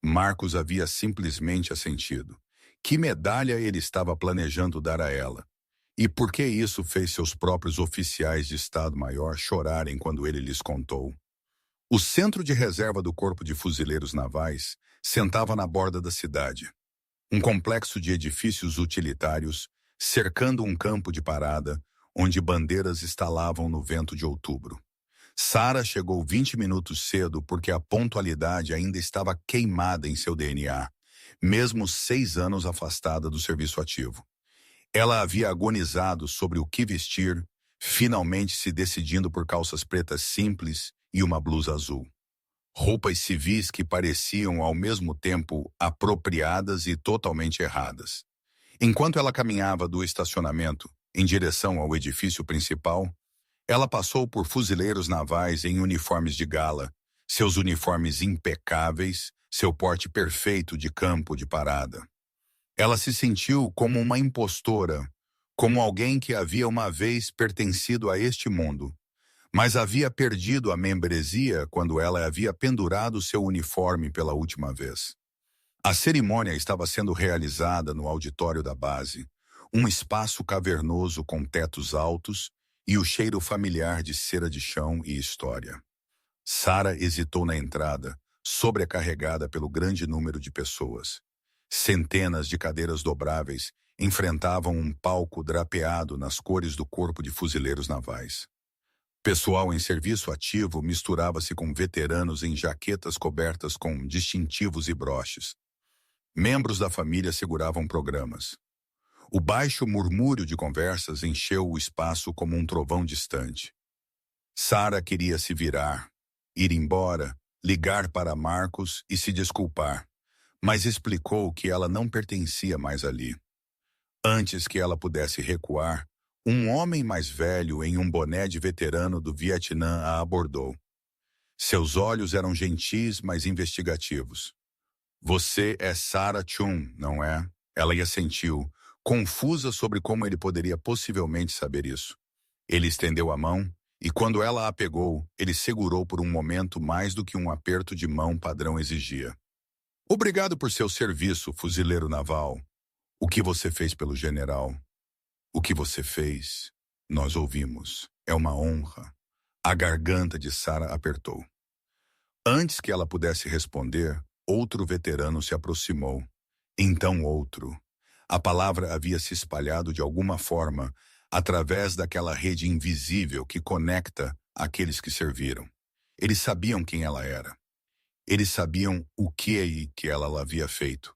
Marcos havia simplesmente assentido. Que medalha ele estava planejando dar a ela? E por que isso fez seus próprios oficiais de Estado-Maior chorarem quando ele lhes contou? O centro de reserva do Corpo de Fuzileiros Navais sentava na borda da cidade. Um complexo de edifícios utilitários cercando um campo de parada, onde bandeiras estalavam no vento de outubro. Sara chegou 20 minutos cedo porque a pontualidade ainda estava queimada em seu DNA, mesmo 6 anos afastada do serviço ativo. Ela havia agonizado sobre o que vestir, finalmente se decidindo por calças pretas simples e uma blusa azul. Roupas civis que pareciam ao mesmo tempo apropriadas e totalmente erradas. Enquanto ela caminhava do estacionamento em direção ao edifício principal, ela passou por fuzileiros navais em uniformes de gala, seus uniformes impecáveis, seu porte perfeito de campo de parada. Ela se sentiu como uma impostora, como alguém que havia uma vez pertencido a este mundo, mas havia perdido a membresia quando ela havia pendurado seu uniforme pela última vez. A cerimônia estava sendo realizada no auditório da base, um espaço cavernoso com tetos altos e o cheiro familiar de cera de chão e história. Sara hesitou na entrada, sobrecarregada pelo grande número de pessoas. Centenas de cadeiras dobráveis enfrentavam um palco drapeado nas cores do Corpo de Fuzileiros Navais. Pessoal em serviço ativo misturava-se com veteranos em jaquetas cobertas com distintivos e broches. Membros da família seguravam programas. O baixo murmúrio de conversas encheu o espaço como um trovão distante. Sara queria se virar, ir embora, ligar para Marcos e se desculpar, mas explicou que ela não pertencia mais ali. Antes que ela pudesse recuar, um homem mais velho em um boné de veterano do Vietnã a abordou. Seus olhos eram gentis, mas investigativos. Você é Sara Chun, não é? Ela assentiu, confusa sobre como ele poderia possivelmente saber isso. Ele estendeu a mão, e quando ela a pegou, ele segurou por um momento mais do que um aperto de mão padrão exigia. Obrigado por seu serviço, fuzileiro naval. O que você fez pelo general? O que você fez? Nós ouvimos. É uma honra. A garganta de Sara apertou. Antes que ela pudesse responder, outro veterano se aproximou. Então outro. A palavra havia se espalhado de alguma forma através daquela rede invisível que conecta aqueles que serviram. Eles sabiam quem ela era. Eles sabiam o que ela havia feito.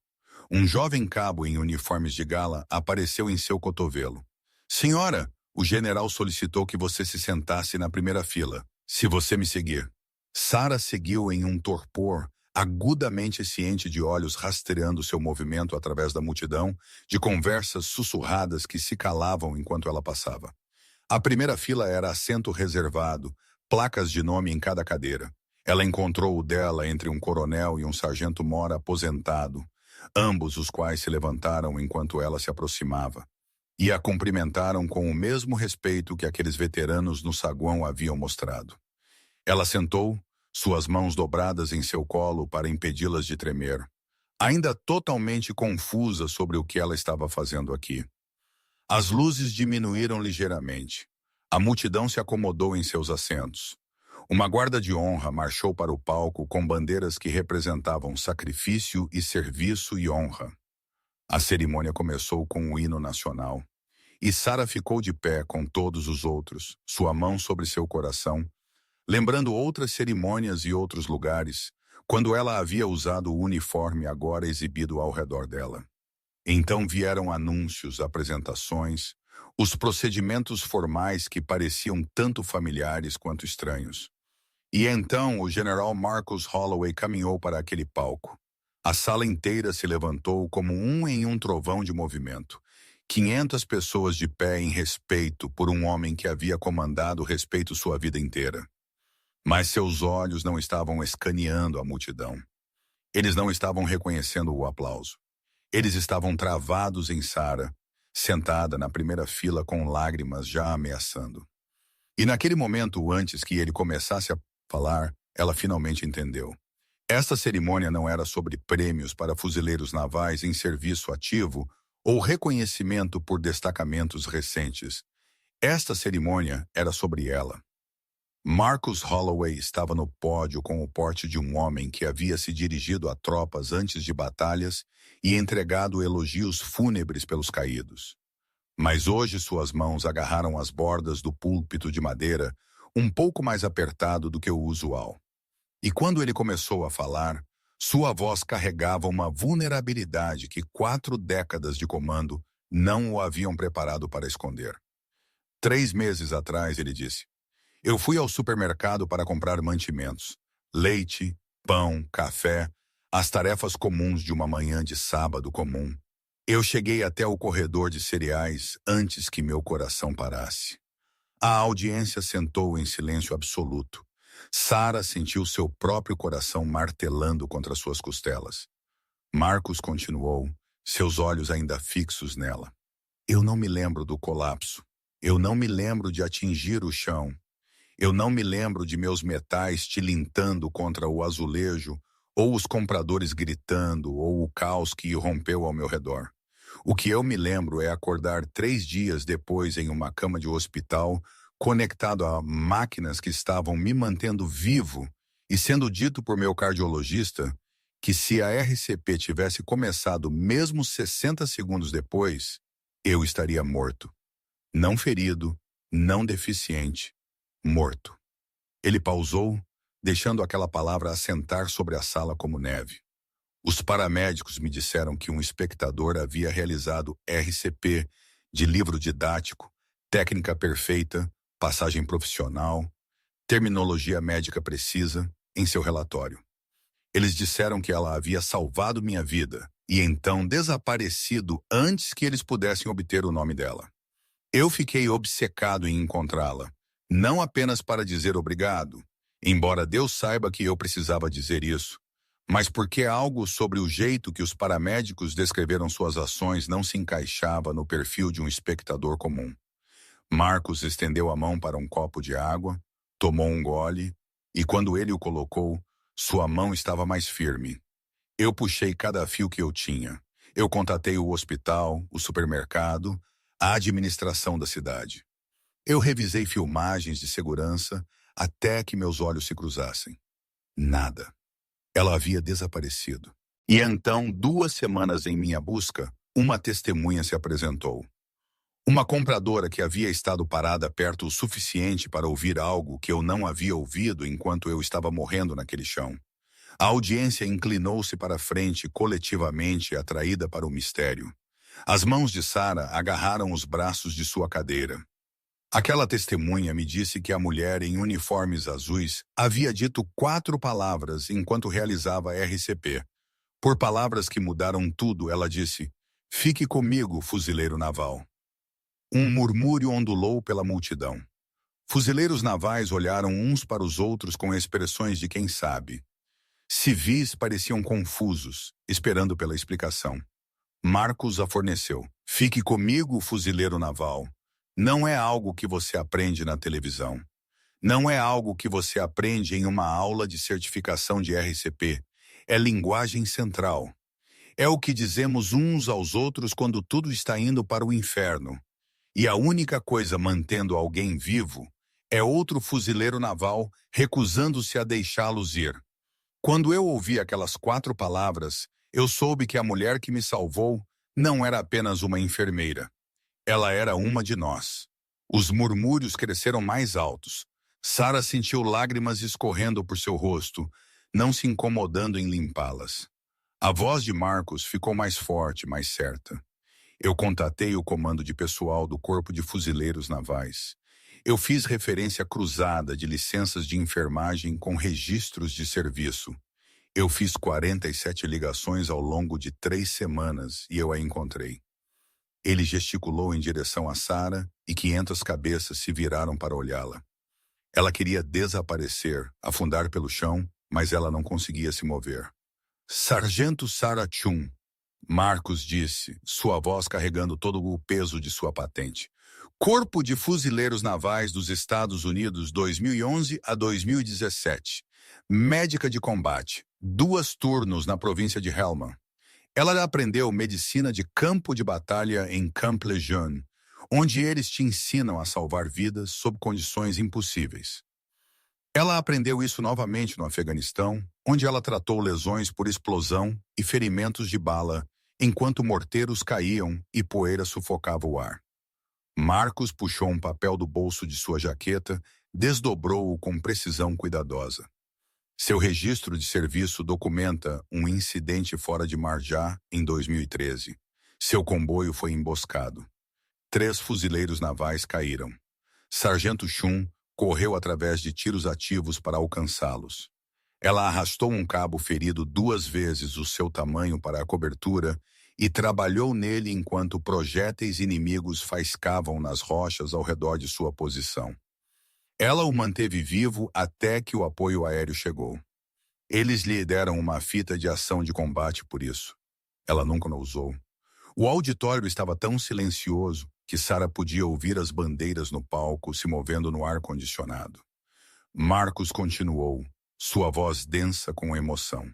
Um jovem cabo em uniformes de gala apareceu em seu cotovelo. Senhora, o general solicitou que você se sentasse na primeira fila, se você me seguir. Sara seguiu em um torpor, agudamente ciente de olhos rastreando seu movimento através da multidão, de conversas sussurradas que se calavam enquanto ela passava. A primeira fila era assento reservado, placas de nome em cada cadeira. Ela encontrou o dela entre um coronel e um sargento-mor aposentado, ambos os quais se levantaram enquanto ela se aproximava, e a cumprimentaram com o mesmo respeito que aqueles veteranos no saguão haviam mostrado. Ela sentou, suas mãos dobradas em seu colo para impedi-las de tremer, ainda totalmente confusa sobre o que ela estava fazendo aqui. As luzes diminuíram ligeiramente. A multidão se acomodou em seus assentos. Uma guarda de honra marchou para o palco com bandeiras que representavam sacrifício e serviço e honra. A cerimônia começou com o hino nacional. E Sara ficou de pé com todos os outros, sua mão sobre seu coração, lembrando outras cerimônias e outros lugares, quando ela havia usado o uniforme agora exibido ao redor dela. Então vieram anúncios, apresentações, os procedimentos formais que pareciam tanto familiares quanto estranhos. E então o general Marcus Holloway caminhou para aquele palco. A sala inteira se levantou como em um trovão de movimento. 500 pessoas de pé em respeito por um homem que havia comandado o respeito sua vida inteira. Mas seus olhos não estavam escaneando a multidão. Eles não estavam reconhecendo o aplauso. Eles estavam travados em Sara, sentada na primeira fila com lágrimas já ameaçando. E naquele momento, antes que ele começasse a falar, ela finalmente entendeu. Esta cerimônia não era sobre prêmios para fuzileiros navais em serviço ativo ou reconhecimento por destacamentos recentes. Esta cerimônia era sobre ela. Marcus Holloway estava no pódio com o porte de um homem que havia se dirigido a tropas antes de batalhas e entregado elogios fúnebres pelos caídos. Mas hoje suas mãos agarraram as bordas do púlpito de madeira, um pouco mais apertado do que o usual. E quando ele começou a falar, sua voz carregava uma vulnerabilidade que 4 décadas de comando não o haviam preparado para esconder. 3 meses atrás, ele disse, eu fui ao supermercado para comprar mantimentos, leite, pão, café, as tarefas comuns de uma manhã de sábado comum. Eu cheguei até o corredor de cereais antes que meu coração parasse. A audiência sentou em silêncio absoluto. Sara sentiu seu próprio coração martelando contra suas costelas. Marcos continuou, seus olhos ainda fixos nela. Eu não me lembro do colapso. Eu não me lembro de atingir o chão. Eu não me lembro de meus metais tilintando contra o azulejo, ou os compradores gritando, ou o caos que irrompeu ao meu redor. O que eu me lembro é acordar 3 dias depois em uma cama de hospital, conectado a máquinas que estavam me mantendo vivo, e sendo dito por meu cardiologista que se a RCP tivesse começado mesmo 60 segundos depois, eu estaria morto. Não ferido, não deficiente. Morto. Ele pausou, deixando aquela palavra assentar sobre a sala como neve. Os paramédicos me disseram que um espectador havia realizado RCP de livro didático, técnica perfeita, passagem profissional, terminologia médica precisa em seu relatório. Eles disseram que ela havia salvado minha vida e então desaparecido antes que eles pudessem obter o nome dela. Eu fiquei obcecado em encontrá-la. Não apenas para dizer obrigado, embora Deus saiba que eu precisava dizer isso, mas porque algo sobre o jeito que os paramédicos descreveram suas ações não se encaixava no perfil de um espectador comum. Marcos estendeu a mão para um copo de água, tomou um gole, e quando ele o colocou, sua mão estava mais firme. Eu puxei cada fio que eu tinha. Eu contatei o hospital, o supermercado, a administração da cidade. Eu revisei filmagens de segurança até que meus olhos se cruzassem. Nada. Ela havia desaparecido. E então, 2 semanas em minha busca, uma testemunha se apresentou. Uma compradora que havia estado parada perto o suficiente para ouvir algo que eu não havia ouvido enquanto eu estava morrendo naquele chão. A audiência inclinou-se para a frente coletivamente, atraída para o mistério. As mãos de Sarah agarraram os braços de sua cadeira. Aquela testemunha me disse que a mulher em uniformes azuis havia dito 4 palavras enquanto realizava a RCP. Por palavras que mudaram tudo, ela disse: "Fique comigo, fuzileiro naval." Um murmúrio ondulou pela multidão. Fuzileiros navais olharam uns para os outros com expressões de quem sabe. Civis pareciam confusos, esperando pela explicação. Marcos a forneceu. "Fique comigo, fuzileiro naval. Não é algo que você aprende na televisão. Não é algo que você aprende em uma aula de certificação de RCP. É linguagem central. É o que dizemos uns aos outros quando tudo está indo para o inferno. E a única coisa mantendo alguém vivo é outro fuzileiro naval recusando-se a deixá-los ir." Quando eu ouvi aquelas 4 palavras, eu soube que a mulher que me salvou não era apenas uma enfermeira. Ela era uma de nós. Os murmúrios cresceram mais altos. Sarah sentiu lágrimas escorrendo por seu rosto, não se incomodando em limpá-las. A voz de Marcos ficou mais forte, mais certa. Eu contatei o comando de pessoal do Corpo de Fuzileiros Navais. Eu fiz referência cruzada de licenças de enfermagem com registros de serviço. Eu fiz 47 ligações ao longo de 3 semanas e eu a encontrei. Ele gesticulou em direção a Sarah e 500 cabeças se viraram para olhá-la. Ela queria desaparecer, afundar pelo chão, mas ela não conseguia se mover. "Sargento Sarah Chun", Marcos disse, sua voz carregando todo o peso de sua patente. "Corpo de Fuzileiros Navais dos Estados Unidos, 2011 a 2017. Médica de combate, 2 turnos na província de Helmand. Ela aprendeu medicina de campo de batalha em Camp Lejeune, onde eles te ensinam a salvar vidas sob condições impossíveis. Ela aprendeu isso novamente no Afeganistão, onde ela tratou lesões por explosão e ferimentos de bala, enquanto morteiros caíam e poeira sufocava o ar." Marcos puxou um papel do bolso de sua jaqueta, desdobrou-o com precisão cuidadosa. Seu registro de serviço documenta um incidente fora de Marjah em 2013. Seu comboio foi emboscado. 3 fuzileiros navais caíram. Sargento Chun correu através de tiros ativos para alcançá-los. Ela arrastou um cabo ferido 2 vezes o seu tamanho para a cobertura e trabalhou nele enquanto projéteis inimigos faiscavam nas rochas ao redor de sua posição. Ela o manteve vivo até que o apoio aéreo chegou. Eles lhe deram uma fita de ação de combate por isso. Ela nunca a usou. O auditório estava tão silencioso que Sarah podia ouvir as bandeiras no palco se movendo no ar-condicionado. Marcos continuou, sua voz densa com emoção.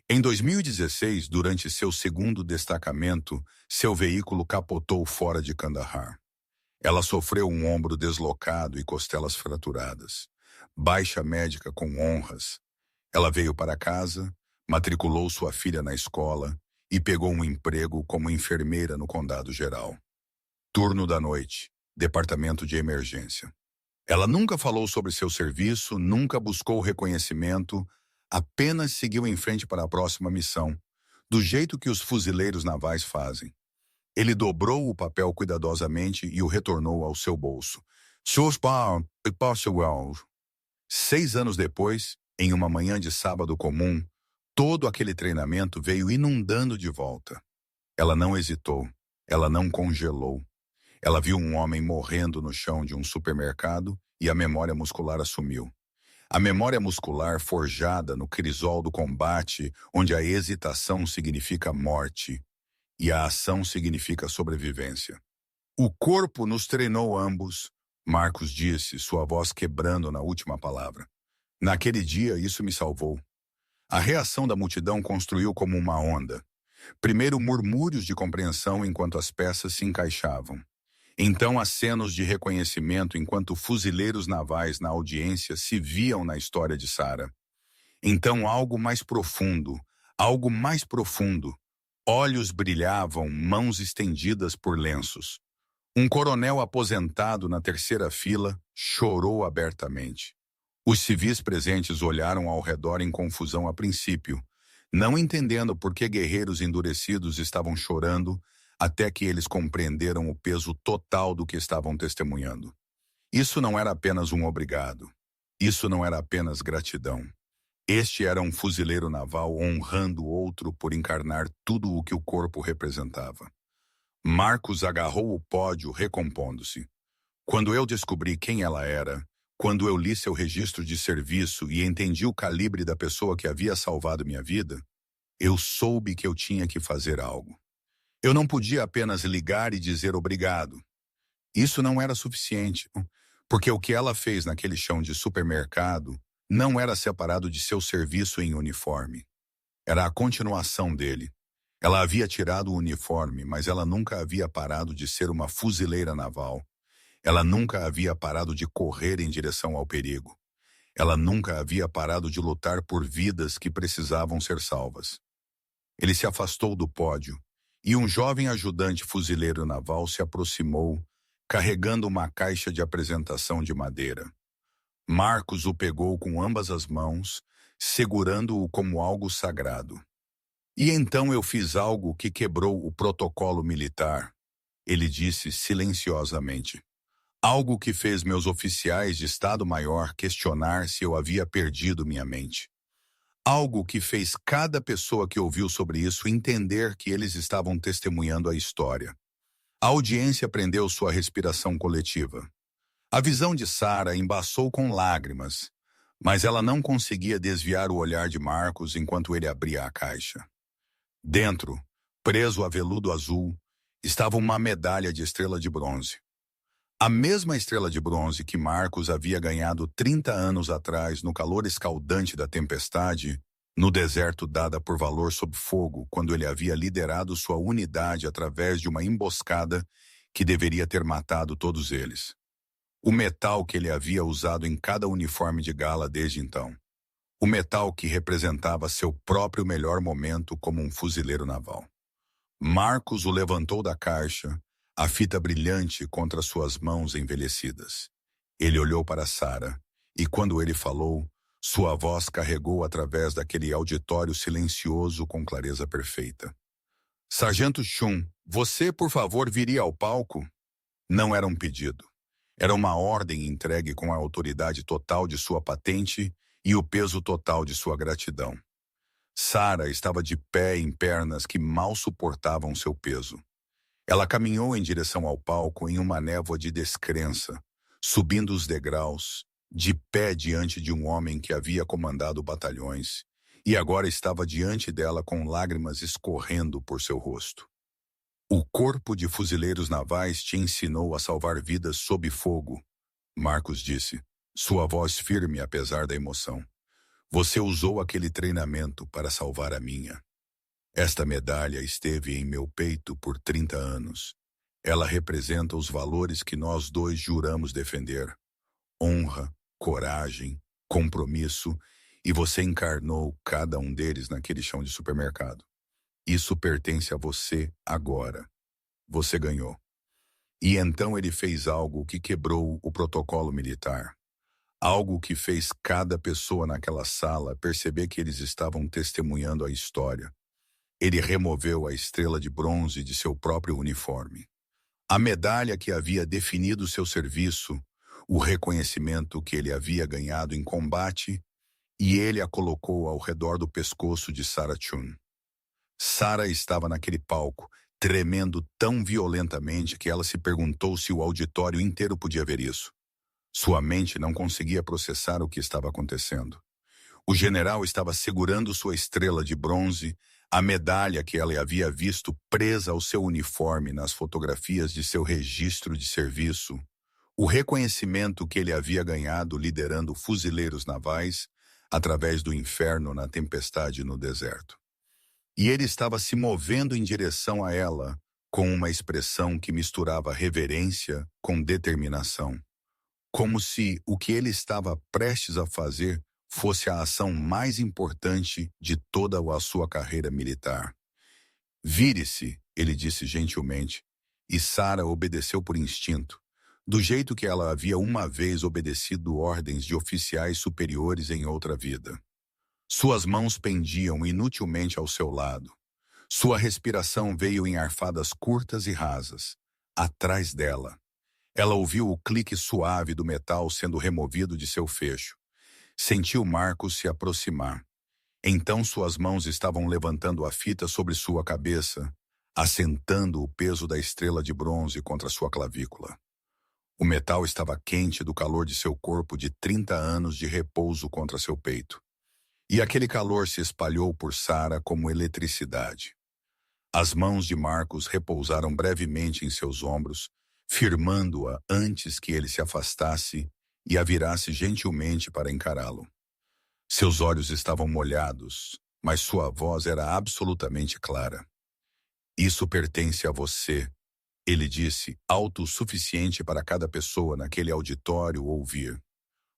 Em 2016, durante seu 2º destacamento, seu veículo capotou fora de Kandahar. Ela sofreu um ombro deslocado e costelas fraturadas. Baixa médica com honras. Ela veio para casa, matriculou sua filha na escola e pegou um emprego como enfermeira no Condado Geral. Turno da noite, departamento de emergência. Ela nunca falou sobre seu serviço, nunca buscou reconhecimento, apenas seguiu em frente para a próxima missão, do jeito que os fuzileiros navais fazem. Ele dobrou o papel cuidadosamente e o retornou ao seu bolso. 6 anos depois, em uma manhã de sábado comum, todo aquele treinamento veio inundando de volta. Ela não hesitou, ela não congelou. Ela viu um homem morrendo no chão de um supermercado e a memória muscular assumiu. A memória muscular forjada no crisol do combate, onde a hesitação significa morte e a ação significa sobrevivência. O corpo nos treinou ambos, Marcos disse, sua voz quebrando na última palavra. Naquele dia, isso me salvou. A reação da multidão construiu como uma onda. Primeiro murmúrios de compreensão enquanto as peças se encaixavam. Então acenos de reconhecimento enquanto fuzileiros navais na audiência se viam na história de Sarah. Então algo mais profundo. Olhos brilhavam, mãos estendidas por lenços. Um coronel aposentado na terceira fila chorou abertamente. Os civis presentes olharam ao redor em confusão a princípio, não entendendo por que guerreiros endurecidos estavam chorando, até que eles compreenderam o peso total do que estavam testemunhando. Isso não era apenas um obrigado. Isso não era apenas gratidão. Este era um fuzileiro naval honrando outro por encarnar tudo o que o corpo representava. Marcos agarrou o pódio, recompondo-se. Quando eu descobri quem ela era, quando eu li seu registro de serviço e entendi o calibre da pessoa que havia salvado minha vida, eu soube que eu tinha que fazer algo. Eu não podia apenas ligar e dizer obrigado. Isso não era suficiente, porque o que ela fez naquele chão de supermercado não era separado de seu serviço em uniforme. Era a continuação dele. Ela havia tirado o uniforme, mas ela nunca havia parado de ser uma fuzileira naval. Ela nunca havia parado de correr em direção ao perigo. Ela nunca havia parado de lutar por vidas que precisavam ser salvas. Ele se afastou do pódio, e um jovem ajudante fuzileiro naval se aproximou, carregando uma caixa de apresentação de madeira. Marcos o pegou com ambas as mãos, segurando-o como algo sagrado. E então eu fiz algo que quebrou o protocolo militar, ele disse silenciosamente. Algo que fez meus oficiais de Estado-Maior questionar se eu havia perdido minha mente. Algo que fez cada pessoa que ouviu sobre isso entender que eles estavam testemunhando a história. A audiência prendeu sua respiração coletiva. A visão de Sarah embaçou com lágrimas, mas ela não conseguia desviar o olhar de Marcos enquanto ele abria a caixa. Dentro, preso a veludo azul, estava uma medalha de estrela de bronze. A mesma estrela de bronze que Marcos havia ganhado 30 anos atrás no calor escaldante da tempestade, no deserto dada por valor sob fogo, quando ele havia liderado sua unidade através de uma emboscada que deveria ter matado todos eles. O metal que ele havia usado em cada uniforme de gala desde então. O metal que representava seu próprio melhor momento como um fuzileiro naval. Marcos o levantou da caixa, a fita brilhante contra suas mãos envelhecidas. Ele olhou para Sarah, e quando ele falou, sua voz carregou através daquele auditório silencioso com clareza perfeita. Sargento Chun, você, por favor, viria ao palco? Não era um pedido. Era uma ordem entregue com a autoridade total de sua patente e o peso total de sua gratidão. Sarah estava de pé em pernas que mal suportavam seu peso. Ela caminhou em direção ao palco em uma névoa de descrença, subindo os degraus, de pé diante de um homem que havia comandado batalhões, e agora estava diante dela com lágrimas escorrendo por seu rosto. O corpo de fuzileiros navais te ensinou a salvar vidas sob fogo, Marcos disse, sua voz firme apesar da emoção. Você usou aquele treinamento para salvar a minha. Esta medalha esteve em meu peito por 30 anos. Ela representa os valores que nós dois juramos defender. Honra, coragem, compromisso, e você encarnou cada um deles naquele chão de supermercado. Isso pertence a você agora. Você ganhou. E então ele fez algo que quebrou o protocolo militar. Algo que fez cada pessoa naquela sala perceber que eles estavam testemunhando a história. Ele removeu a estrela de bronze de seu próprio uniforme. A medalha que havia definido seu serviço, o reconhecimento que ele havia ganhado em combate, e ele a colocou ao redor do pescoço de Sarah Chun. Sarah estava naquele palco, tremendo tão violentamente que ela se perguntou se o auditório inteiro podia ver isso. Sua mente não conseguia processar o que estava acontecendo. O general estava segurando sua estrela de bronze, a medalha que ela havia visto presa ao seu uniforme nas fotografias de seu registro de serviço, o reconhecimento que ele havia ganhado liderando fuzileiros navais através do inferno na tempestade no deserto. E ele estava se movendo em direção a ela, com uma expressão que misturava reverência com determinação, como se o que ele estava prestes a fazer fosse a ação mais importante de toda a sua carreira militar. Vire-se, ele disse gentilmente, e Sara obedeceu por instinto, do jeito que ela havia uma vez obedecido ordens de oficiais superiores em outra vida. Suas mãos pendiam inutilmente ao seu lado. Sua respiração veio em arfadas curtas e rasas. Atrás dela, ela ouviu o clique suave do metal sendo removido de seu fecho. Sentiu Marcos se aproximar. Então suas mãos estavam levantando a fita sobre sua cabeça, assentando o peso da estrela de bronze contra sua clavícula. O metal estava quente do calor de seu corpo de 30 anos de repouso contra seu peito. E aquele calor se espalhou por Sara como eletricidade. As mãos de Marcos repousaram brevemente em seus ombros, firmando-a antes que ele se afastasse e a virasse gentilmente para encará-lo. Seus olhos estavam molhados, mas sua voz era absolutamente clara. Isso pertence a você, ele disse, alto o suficiente para cada pessoa naquele auditório ouvir.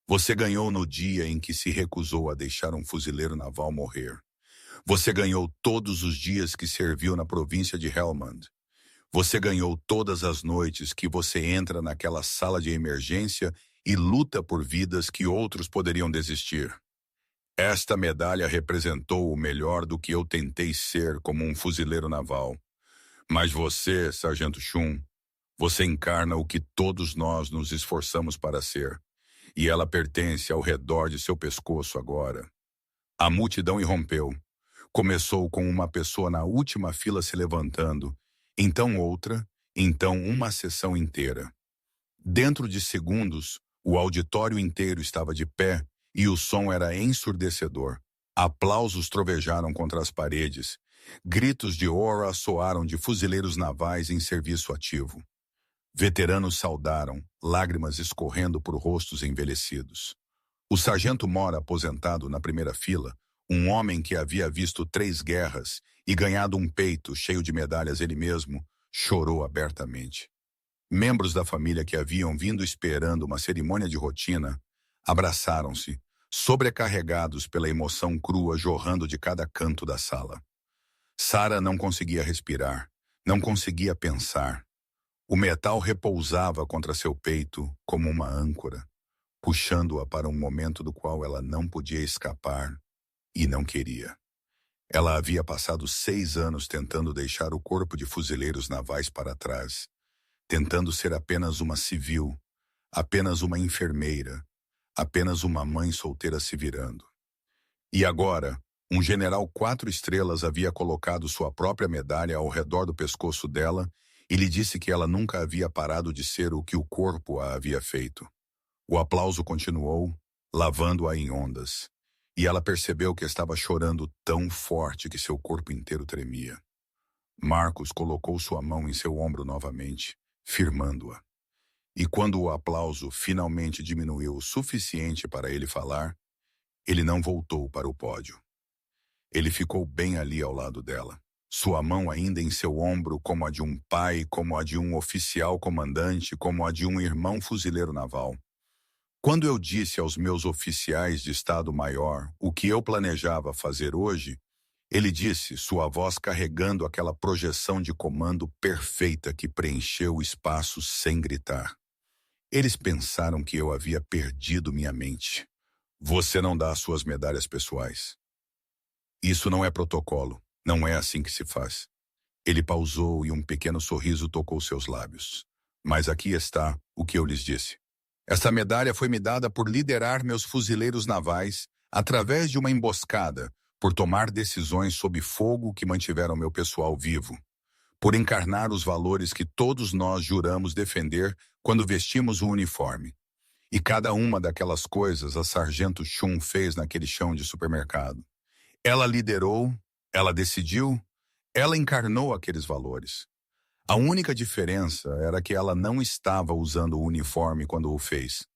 Você ganhou no dia em que se recusou a deixar um fuzileiro naval morrer. Você ganhou todos os dias que serviu na província de Helmand. Você ganhou todas as noites que você entra naquela sala de emergência e luta por vidas que outros poderiam desistir. Esta medalha representou o melhor do que eu tentei ser como um fuzileiro naval. Mas você, Sargento Shum, você encarna o que todos nós nos esforçamos para ser. E ela pertence ao redor de seu pescoço agora. A multidão irrompeu. Começou com uma pessoa na última fila se levantando, então outra, então uma sessão inteira. Dentro de segundos, o auditório inteiro estava de pé e o som era ensurdecedor. Aplausos trovejaram contra as paredes. Gritos de hora soaram de fuzileiros navais em serviço ativo. Veteranos saudaram, lágrimas escorrendo por rostos envelhecidos. O sargento Mora, aposentado na primeira fila, um homem que havia visto 3 guerras e ganhado um peito cheio de medalhas ele mesmo, chorou abertamente. Membros da família que haviam vindo esperando uma cerimônia de rotina, abraçaram-se, sobrecarregados pela emoção crua jorrando de cada canto da sala. Sara não conseguia respirar, não conseguia pensar. O metal repousava contra seu peito como uma âncora, puxando-a para um momento do qual ela não podia escapar e não queria. Ela havia passado 6 anos tentando deixar o corpo de fuzileiros navais para trás, tentando ser apenas uma civil, apenas uma enfermeira, apenas uma mãe solteira se virando. E agora, um general 4 estrelas havia colocado sua própria medalha ao redor do pescoço dela e lhe disse que ela nunca havia parado de ser o que o corpo a havia feito. O aplauso continuou, lavando-a em ondas, e ela percebeu que estava chorando tão forte que seu corpo inteiro tremia. Marcos colocou sua mão em seu ombro novamente, firmando-a. E quando o aplauso finalmente diminuiu o suficiente para ele falar, ele não voltou para o pódio. Ele ficou bem ali ao lado dela, sua mão ainda em seu ombro como a de um pai, como a de um oficial comandante, como a de um irmão fuzileiro naval. Quando eu disse aos meus oficiais de Estado-Maior o que eu planejava fazer hoje, ele disse, sua voz carregando aquela projeção de comando perfeita que preencheu o espaço sem gritar. Eles pensaram que eu havia perdido minha mente. Você não dá suas medalhas pessoais. Isso não é protocolo, não é assim que se faz. Ele pausou e um pequeno sorriso tocou seus lábios. Mas aqui está o que eu lhes disse. Esta medalha foi me dada por liderar meus fuzileiros navais através de uma emboscada, por tomar decisões sob fogo que mantiveram meu pessoal vivo, por encarnar os valores que todos nós juramos defender quando vestimos o uniforme. E cada uma daquelas coisas a Sargento Shum fez naquele chão de supermercado. Ela liderou, ela decidiu, ela encarnou aqueles valores. A única diferença era que ela não estava usando o uniforme quando o fez.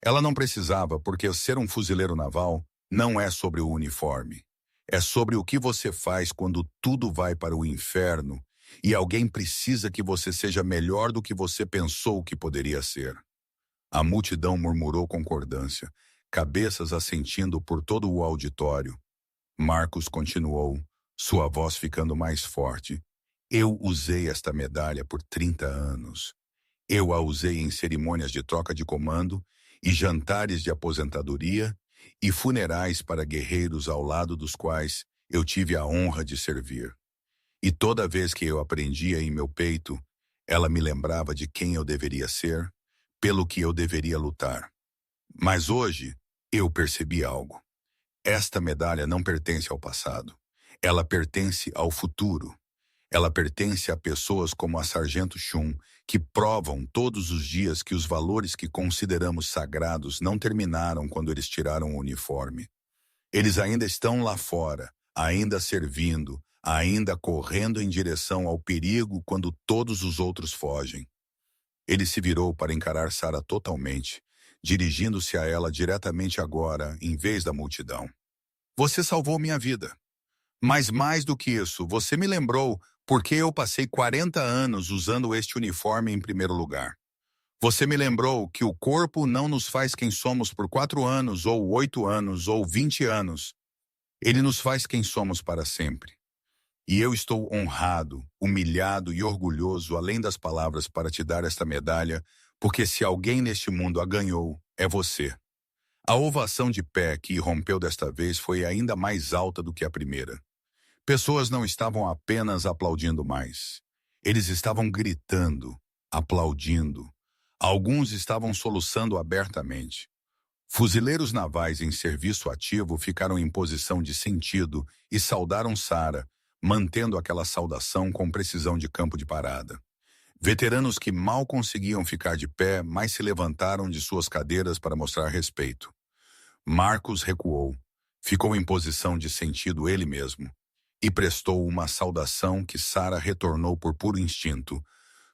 Ela não precisava, porque ser um fuzileiro naval não é sobre o uniforme. É sobre o que você faz quando tudo vai para o inferno E alguém precisa que você seja melhor do que você pensou que poderia ser. A multidão murmurou concordância, cabeças assentindo por todo o auditório. Marcos continuou, sua voz ficando mais forte. Eu usei esta medalha por 30 anos. Eu a usei em cerimônias de troca de comando e jantares de aposentadoria e funerais para guerreiros ao lado dos quais eu tive a honra de servir. E toda vez que eu a prendia em meu peito, ela me lembrava de quem eu deveria ser, pelo que eu deveria lutar. Mas hoje, eu percebi algo. Esta medalha não pertence ao passado. Ela pertence ao futuro. Ela pertence a pessoas como a Sargento Shum, que provam todos os dias que os valores que consideramos sagrados não terminaram quando eles tiraram o uniforme. Eles ainda estão lá fora, ainda servindo, ainda correndo em direção ao perigo quando todos os outros fogem. Ele se virou para encarar Sarah totalmente, dirigindo-se a ela diretamente agora, em vez da multidão. Você salvou minha vida. Mas mais do que isso, você me lembrou porque eu passei 40 anos usando este uniforme em primeiro lugar. Você me lembrou que o corpo não nos faz quem somos por 4 anos, ou 8 anos, ou 20 anos. Ele nos faz quem somos para sempre. E eu estou honrado, humilhado e orgulhoso além das palavras para te dar esta medalha, porque se alguém neste mundo a ganhou, é você. A ovação de pé que irrompeu desta vez foi ainda mais alta do que a primeira. Pessoas não estavam apenas aplaudindo mais. Eles estavam gritando, aplaudindo. Alguns estavam soluçando abertamente. Fuzileiros navais em serviço ativo ficaram em posição de sentido e saudaram Sarah, mantendo aquela saudação com precisão de campo de parada. Veteranos que mal conseguiam ficar de pé, mas se levantaram de suas cadeiras para mostrar respeito. Marcos recuou, ficou em posição de sentido ele mesmo, e prestou uma saudação que Sarah retornou por puro instinto,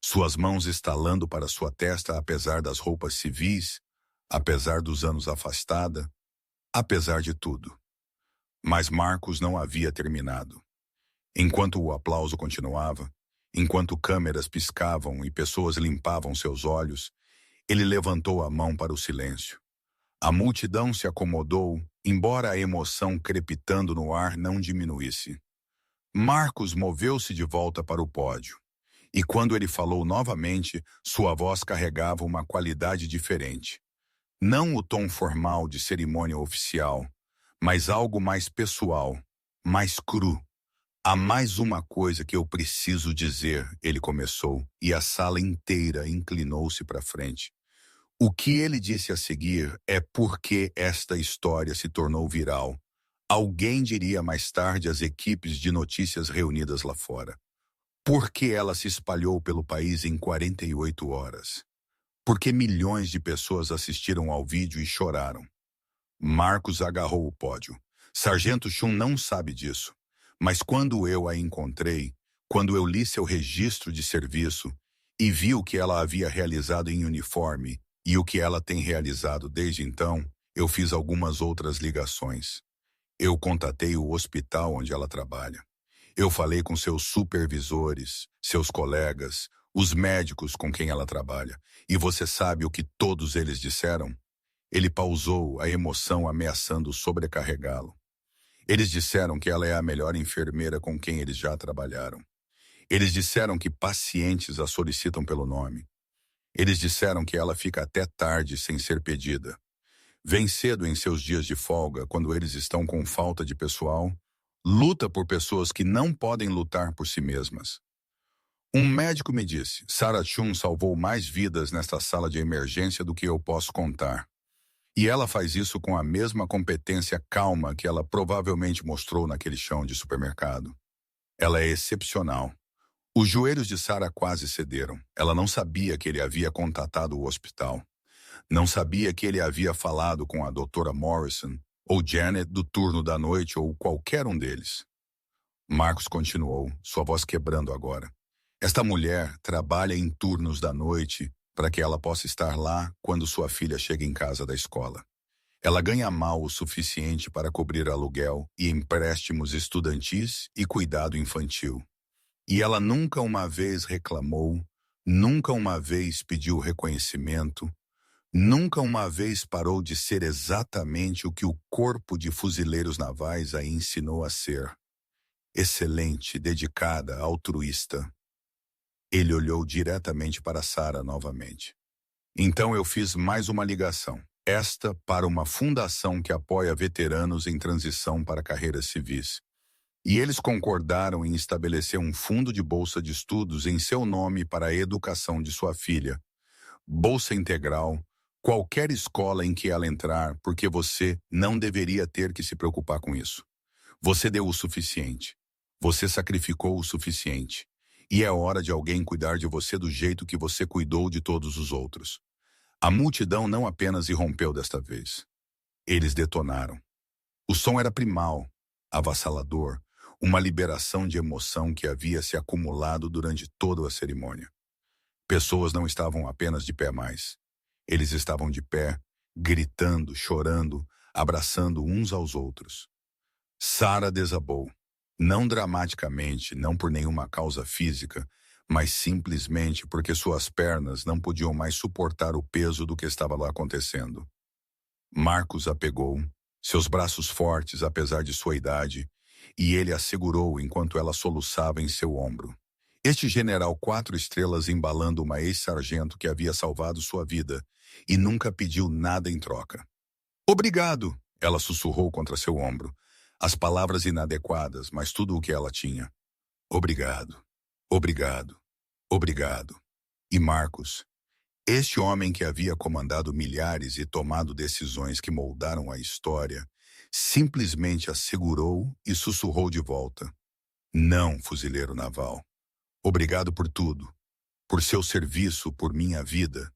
suas mãos estalando para sua testa apesar das roupas civis, apesar dos anos afastada, apesar de tudo. Mas Marcos não havia terminado. Enquanto o aplauso continuava, enquanto câmeras piscavam e pessoas limpavam seus olhos, ele levantou a mão para o silêncio. A multidão se acomodou, embora a emoção crepitando no ar não diminuísse. Marcos moveu-se de volta para o pódio. E quando ele falou novamente, sua voz carregava uma qualidade diferente. Não o tom formal de cerimônia oficial, mas algo mais pessoal, mais cru. Há mais uma coisa que eu preciso dizer, ele começou, e a sala inteira inclinou-se para frente. O que ele disse a seguir é porque esta história se tornou viral. Alguém diria mais tarde às equipes de notícias reunidas lá fora. Porque ela se espalhou pelo país em 48 horas. Porque milhões de pessoas assistiram ao vídeo e choraram. Marcos agarrou o pódio. Sargento Shum não sabe disso. Mas quando eu a encontrei, quando eu li seu registro de serviço e vi o que ela havia realizado em uniforme e o que ela tem realizado desde então, eu fiz algumas outras ligações. Eu contatei o hospital onde ela trabalha. Eu falei com seus supervisores, seus colegas, os médicos com quem ela trabalha. E você sabe o que todos eles disseram? Ele pausou, a emoção ameaçando sobrecarregá-lo. Eles disseram que ela é a melhor enfermeira com quem eles já trabalharam. Eles disseram que pacientes a solicitam pelo nome. Eles disseram que ela fica até tarde sem ser pedida. Vem cedo em seus dias de folga, quando eles estão com falta de pessoal. Luta por pessoas que não podem lutar por si mesmas. Um médico me disse, Sarah Shum salvou mais vidas nesta sala de emergência do que eu posso contar. E ela faz isso com a mesma competência calma que ela provavelmente mostrou naquele chão de supermercado. Ela é excepcional. Os joelhos de Sarah quase cederam. Ela não sabia que ele havia contatado o hospital. Não sabia que ele havia falado com a doutora Morrison, ou Janet do turno da noite, ou qualquer um deles. Marcos continuou, sua voz quebrando agora. Esta mulher trabalha em turnos da noite para que ela possa estar lá quando sua filha chega em casa da escola. Ela ganha mal o suficiente para cobrir aluguel e empréstimos estudantis e cuidado infantil. E ela nunca uma vez reclamou, nunca uma vez pediu reconhecimento, nunca uma vez parou de ser exatamente o que o Corpo de Fuzileiros Navais a ensinou a ser. Excelente, dedicada, altruísta. Ele olhou diretamente para Sarah novamente. Então eu fiz mais uma ligação. Esta para uma fundação que apoia veteranos em transição para carreiras civis. E eles concordaram em estabelecer um fundo de bolsa de estudos em seu nome para a educação de sua filha. Bolsa integral, qualquer escola em que ela entrar, porque você não deveria ter que se preocupar com isso. Você deu o suficiente. Você sacrificou o suficiente. E é hora de alguém cuidar de você do jeito que você cuidou de todos os outros. A multidão não apenas irrompeu desta vez. Eles detonaram. O som era primal, avassalador, uma liberação de emoção que havia se acumulado durante toda a cerimônia. Pessoas não estavam apenas de pé mais. Eles estavam de pé, gritando, chorando, abraçando uns aos outros. Sarah desabou. Não dramaticamente, não por nenhuma causa física, mas simplesmente porque suas pernas não podiam mais suportar o peso do que estava lá acontecendo. Marcos a pegou, seus braços fortes apesar de sua idade, e ele a segurou enquanto ela soluçava em seu ombro. Este general 4 estrelas embalando uma ex-sargento que havia salvado sua vida e nunca pediu nada em troca. Obrigado, ela sussurrou contra seu ombro. As palavras inadequadas, mas tudo o que ela tinha. Obrigado, obrigado, obrigado. E Marcos, este homem que havia comandado milhares e tomado decisões que moldaram a história, simplesmente a segurou e sussurrou de volta. Não, fuzileiro naval. Obrigado por tudo, por seu serviço, por minha vida,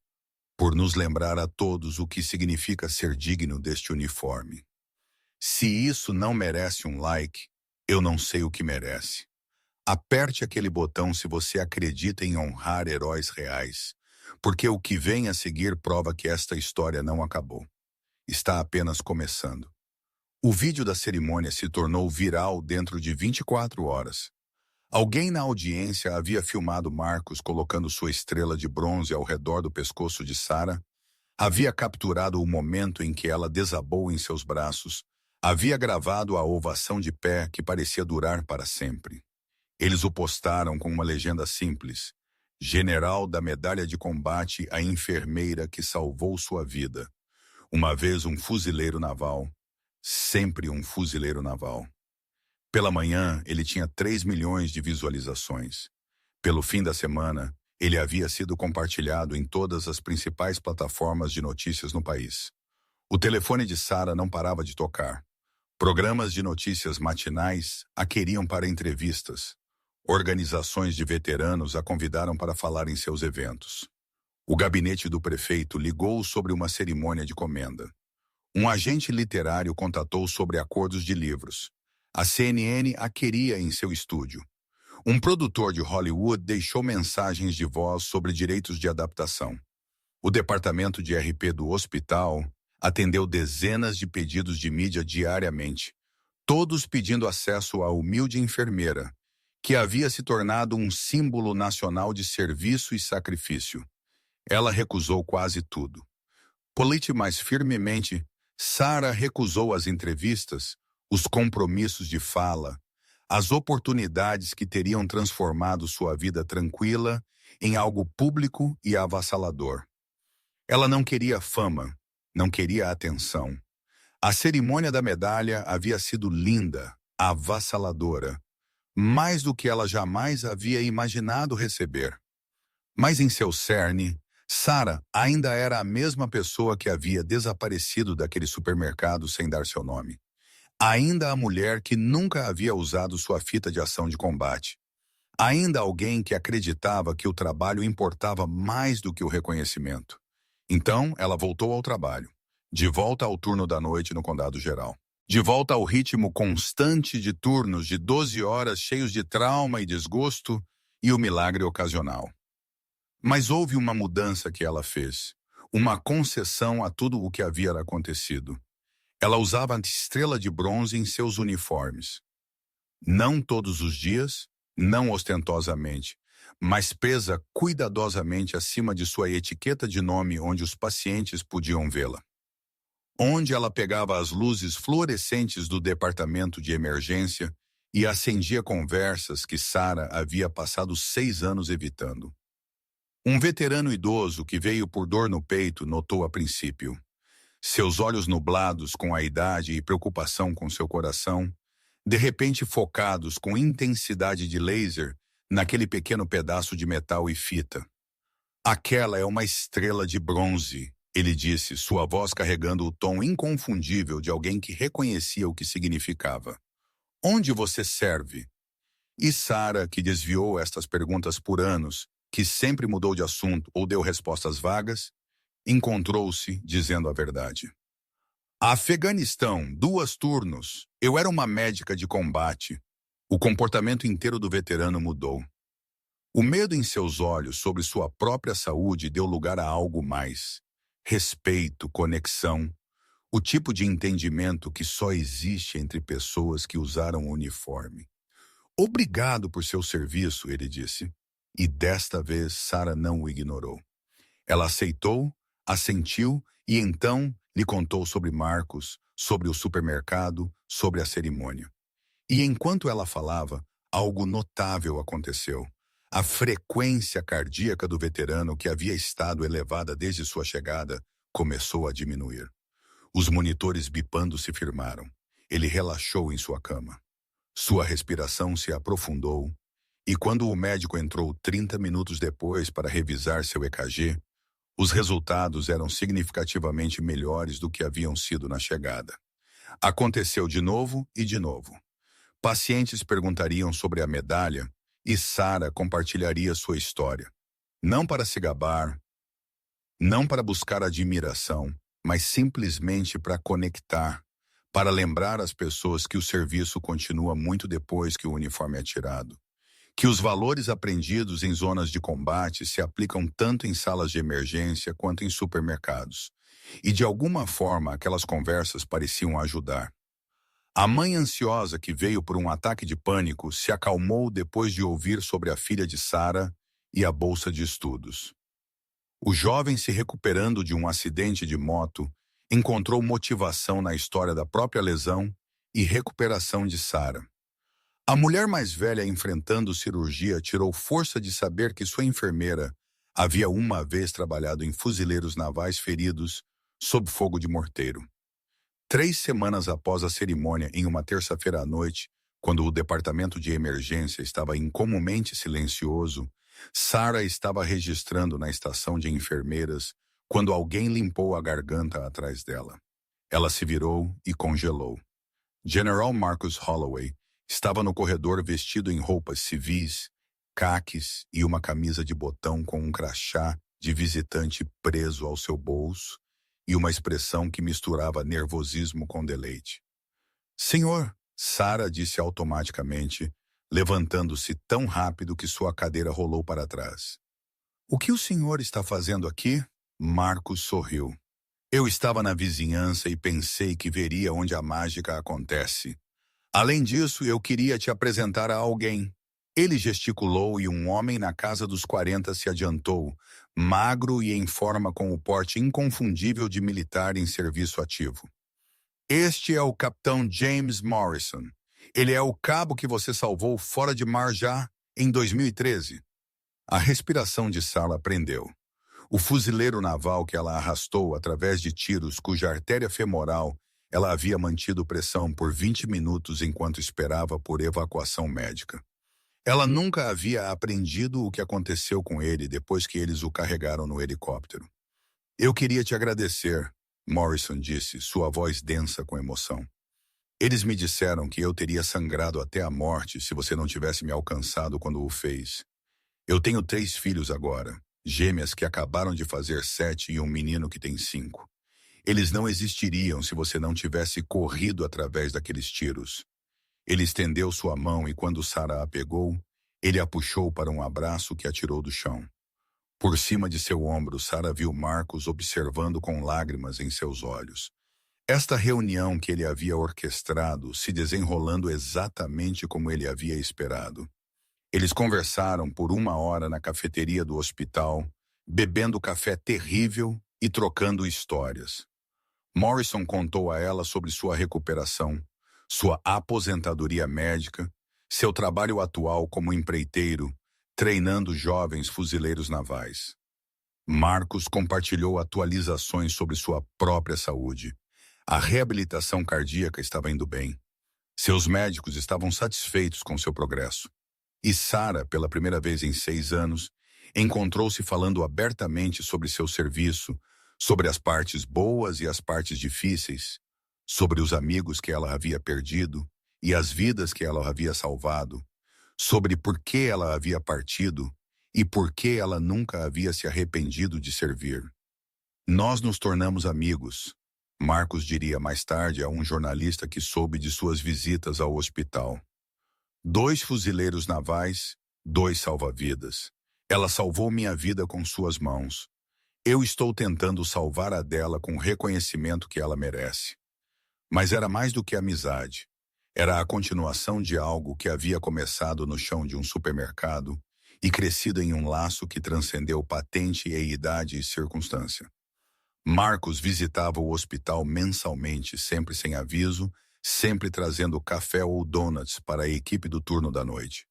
por nos lembrar a todos o que significa ser digno deste uniforme. Se isso não merece um like, eu não sei o que merece. Aperte aquele botão se você acredita em honrar heróis reais, porque o que vem a seguir prova que esta história não acabou. Está apenas começando. O vídeo da cerimônia se tornou viral dentro de 24 horas. Alguém na audiência havia filmado Marcos colocando sua estrela de bronze ao redor do pescoço de Sarah, havia capturado o momento em que ela desabou em seus braços, havia gravado a ovação de pé que parecia durar para sempre. Eles o postaram com uma legenda simples: General da Medalha de Combate, a enfermeira que salvou sua vida. Uma vez um fuzileiro naval, sempre um fuzileiro naval. Pela manhã, ele tinha 3 milhões de visualizações. Pelo fim da semana, ele havia sido compartilhado em todas as principais plataformas de notícias no país. O telefone de Sarah não parava de tocar. Programas de notícias matinais a queriam para entrevistas. Organizações de veteranos a convidaram para falar em seus eventos. O gabinete do prefeito ligou sobre uma cerimônia de comenda. Um agente literário contatou sobre acordos de livros. A CNN a queria em seu estúdio. Um produtor de Hollywood deixou mensagens de voz sobre direitos de adaptação. O departamento de RP do hospital atendeu dezenas de pedidos de mídia diariamente, todos pedindo acesso à humilde enfermeira, que havia se tornado um símbolo nacional de serviço e sacrifício. Ela recusou quase tudo. Polite mais firmemente, Sarah recusou as entrevistas, os compromissos de fala, as oportunidades que teriam transformado sua vida tranquila em algo público e avassalador. Ela não queria fama, não queria atenção. A cerimônia da medalha havia sido linda, avassaladora, mais do que ela jamais havia imaginado receber. Mas em seu cerne, Sarah ainda era a mesma pessoa que havia desaparecido daquele supermercado sem dar seu nome. Ainda a mulher que nunca havia usado sua fita de ação de combate. Ainda alguém que acreditava que o trabalho importava mais do que o reconhecimento. Então, ela voltou ao trabalho, de volta ao turno da noite no Condado Geral. De volta ao ritmo constante de turnos de 12 horas cheios de trauma e desgosto e o milagre ocasional. Mas houve uma mudança que ela fez, uma concessão a tudo o que havia acontecido. Ela usava a estrela de bronze em seus uniformes. Não todos os dias, não ostentosamente, mas presa cuidadosamente acima de sua etiqueta de nome onde os pacientes podiam vê-la. Onde ela pegava as luzes fluorescentes do departamento de emergência e acendia conversas que Sarah havia passado 6 anos evitando. Um veterano idoso que veio por dor no peito notou a princípio. Seus olhos nublados com a idade e preocupação com seu coração, de repente focados com intensidade de laser naquele pequeno pedaço de metal e fita. Aquela é uma estrela de bronze, ele disse, sua voz carregando o tom inconfundível de alguém que reconhecia o que significava. Onde você serve? E Sarah, que desviou estas perguntas por anos, que sempre mudou de assunto ou deu respostas vagas, encontrou-se dizendo a verdade. Afeganistão, 2 turnos. Eu era uma médica de combate. O comportamento inteiro do veterano mudou. O medo em seus olhos sobre sua própria saúde deu lugar a algo mais. Respeito, conexão, o tipo de entendimento que só existe entre pessoas que usaram o uniforme. Obrigado por seu serviço, ele disse. E desta vez Sarah não o ignorou. Ela aceitou, assentiu e então lhe contou sobre Marcos, sobre o supermercado, sobre a cerimônia. E enquanto ela falava, algo notável aconteceu. A frequência cardíaca do veterano, que havia estado elevada desde sua chegada, começou a diminuir. Os monitores bipando se firmaram. Ele relaxou em sua cama. Sua respiração se aprofundou, e quando o médico entrou 30 minutos depois para revisar seu EKG, os resultados eram significativamente melhores do que haviam sido na chegada. Aconteceu de novo e de novo. Pacientes perguntariam sobre a medalha e Sarah compartilharia sua história. Não para se gabar, não para buscar admiração, mas simplesmente para conectar, para lembrar as pessoas que o serviço continua muito depois que o uniforme é tirado. Que os valores aprendidos em zonas de combate se aplicam tanto em salas de emergência quanto em supermercados. E de alguma forma aquelas conversas pareciam ajudar. A mãe ansiosa que veio por um ataque de pânico se acalmou depois de ouvir sobre a filha de Sarah e a bolsa de estudos. O jovem, se recuperando de um acidente de moto, encontrou motivação na história da própria lesão e recuperação de Sarah. A mulher mais velha enfrentando cirurgia tirou força de saber que sua enfermeira havia uma vez trabalhado em fuzileiros navais feridos sob fogo de morteiro. 3 semanas após a cerimônia, em uma terça-feira à noite, quando o departamento de emergência estava incomumente silencioso, Sarah estava registrando na estação de enfermeiras quando alguém limpou a garganta atrás dela. Ela se virou e congelou. General Marcus Holloway estava no corredor vestido em roupas civis, caques e uma camisa de botão com um crachá de visitante preso ao seu bolso e uma expressão que misturava nervosismo com deleite. Senhor, Sarah disse automaticamente, levantando-se tão rápido que sua cadeira rolou para trás. O que o senhor está fazendo aqui? Marcos sorriu. Eu estava na vizinhança e pensei que veria onde a mágica acontece. Além disso, eu queria te apresentar a alguém. Ele gesticulou e um homem na casa dos 40 se adiantou, magro e em forma com o porte inconfundível de militar em serviço ativo. Este é o capitão James Morrison. Ele é o cabo que você salvou fora de mar já em 2013. A respiração de Sarah prendeu. O fuzileiro naval que ela arrastou através de tiros cuja artéria femoral ela havia mantido pressão por 20 minutos enquanto esperava por evacuação médica. Ela nunca havia aprendido o que aconteceu com ele depois que eles o carregaram no helicóptero. Eu queria te agradecer, Morrison disse, sua voz densa com emoção. Eles me disseram que eu teria sangrado até a morte se você não tivesse me alcançado quando o fez. Eu tenho 3 filhos agora, gêmeas que acabaram de fazer 7 e um menino que tem 5. Eles não existiriam se você não tivesse corrido através daqueles tiros. Ele estendeu sua mão e quando Sarah a pegou, ele a puxou para um abraço que a tirou do chão. Por cima de seu ombro, Sarah viu Marcos observando com lágrimas em seus olhos. Esta reunião que ele havia orquestrado se desenrolando exatamente como ele havia esperado. Eles conversaram por 1 hora na cafeteria do hospital, bebendo café terrível e trocando histórias. Morrison contou a ela sobre sua recuperação, sua aposentadoria médica, seu trabalho atual como empreiteiro, treinando jovens fuzileiros navais. Marcos compartilhou atualizações sobre sua própria saúde. A reabilitação cardíaca estava indo bem. Seus médicos estavam satisfeitos com seu progresso. E Sarah, pela primeira vez em 6 anos, encontrou-se falando abertamente sobre seu serviço, sobre as partes boas e as partes difíceis, sobre os amigos que ela havia perdido e as vidas que ela havia salvado, sobre por que ela havia partido e por que ela nunca havia se arrependido de servir. Nós nos tornamos amigos, Marcos diria mais tarde a um jornalista que soube de suas visitas ao hospital. 2 fuzileiros navais, 2 salva-vidas. Ela salvou minha vida com suas mãos. Eu estou tentando salvar a dela com o reconhecimento que ela merece. Mas era mais do que amizade. Era a continuação de algo que havia começado no chão de um supermercado e crescido em um laço que transcendeu patente e idade e circunstância. Marcos visitava o hospital mensalmente, sempre sem aviso, sempre trazendo café ou donuts para a equipe do turno da noite.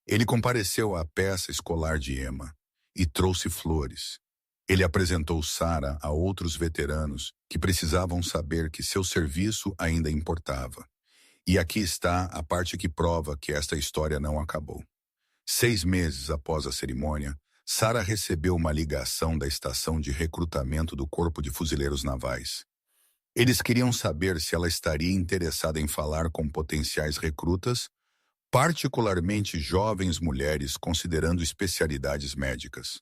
Ele compareceu à peça escolar de Emma e trouxe flores. Ele apresentou Sarah a outros veteranos que precisavam saber que seu serviço ainda importava. E aqui está a parte que prova que esta história não acabou. 6 meses após a cerimônia, Sarah recebeu uma ligação da estação de recrutamento do Corpo de Fuzileiros Navais. Eles queriam saber se ela estaria interessada em falar com potenciais recrutas, particularmente jovens mulheres considerando especialidades médicas.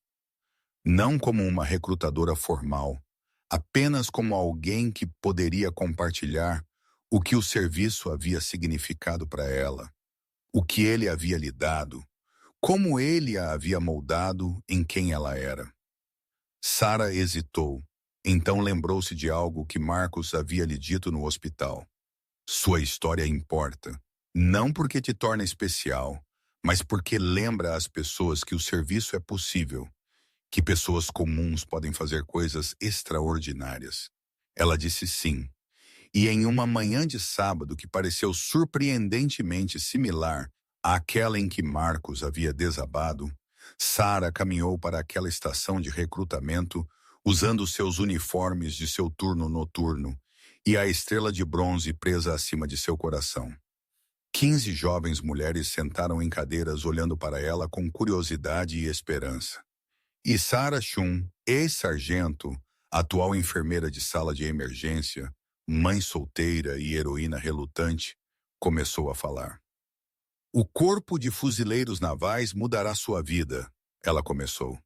Não como uma recrutadora formal, apenas como alguém que poderia compartilhar o que o serviço havia significado para ela, o que ele havia lhe dado, como ele a havia moldado em quem ela era. Sarah hesitou, então lembrou-se de algo que Marcos havia lhe dito no hospital. Sua história importa, não porque te torna especial, mas porque lembra às pessoas que o serviço é possível, que pessoas comuns podem fazer coisas extraordinárias. Ela disse sim, e em uma manhã de sábado que pareceu surpreendentemente similar àquela em que Marcos havia desabado, Sarah caminhou para aquela estação de recrutamento usando seus uniformes de seu turno noturno e a estrela de bronze presa acima de seu coração. 15 jovens mulheres sentaram em cadeiras olhando para ela com curiosidade e esperança. E Sarah Chun, ex-sargento, atual enfermeira de sala de emergência, mãe solteira e heroína relutante, começou a falar. O Corpo de Fuzileiros Navais mudará sua vida, ela começou.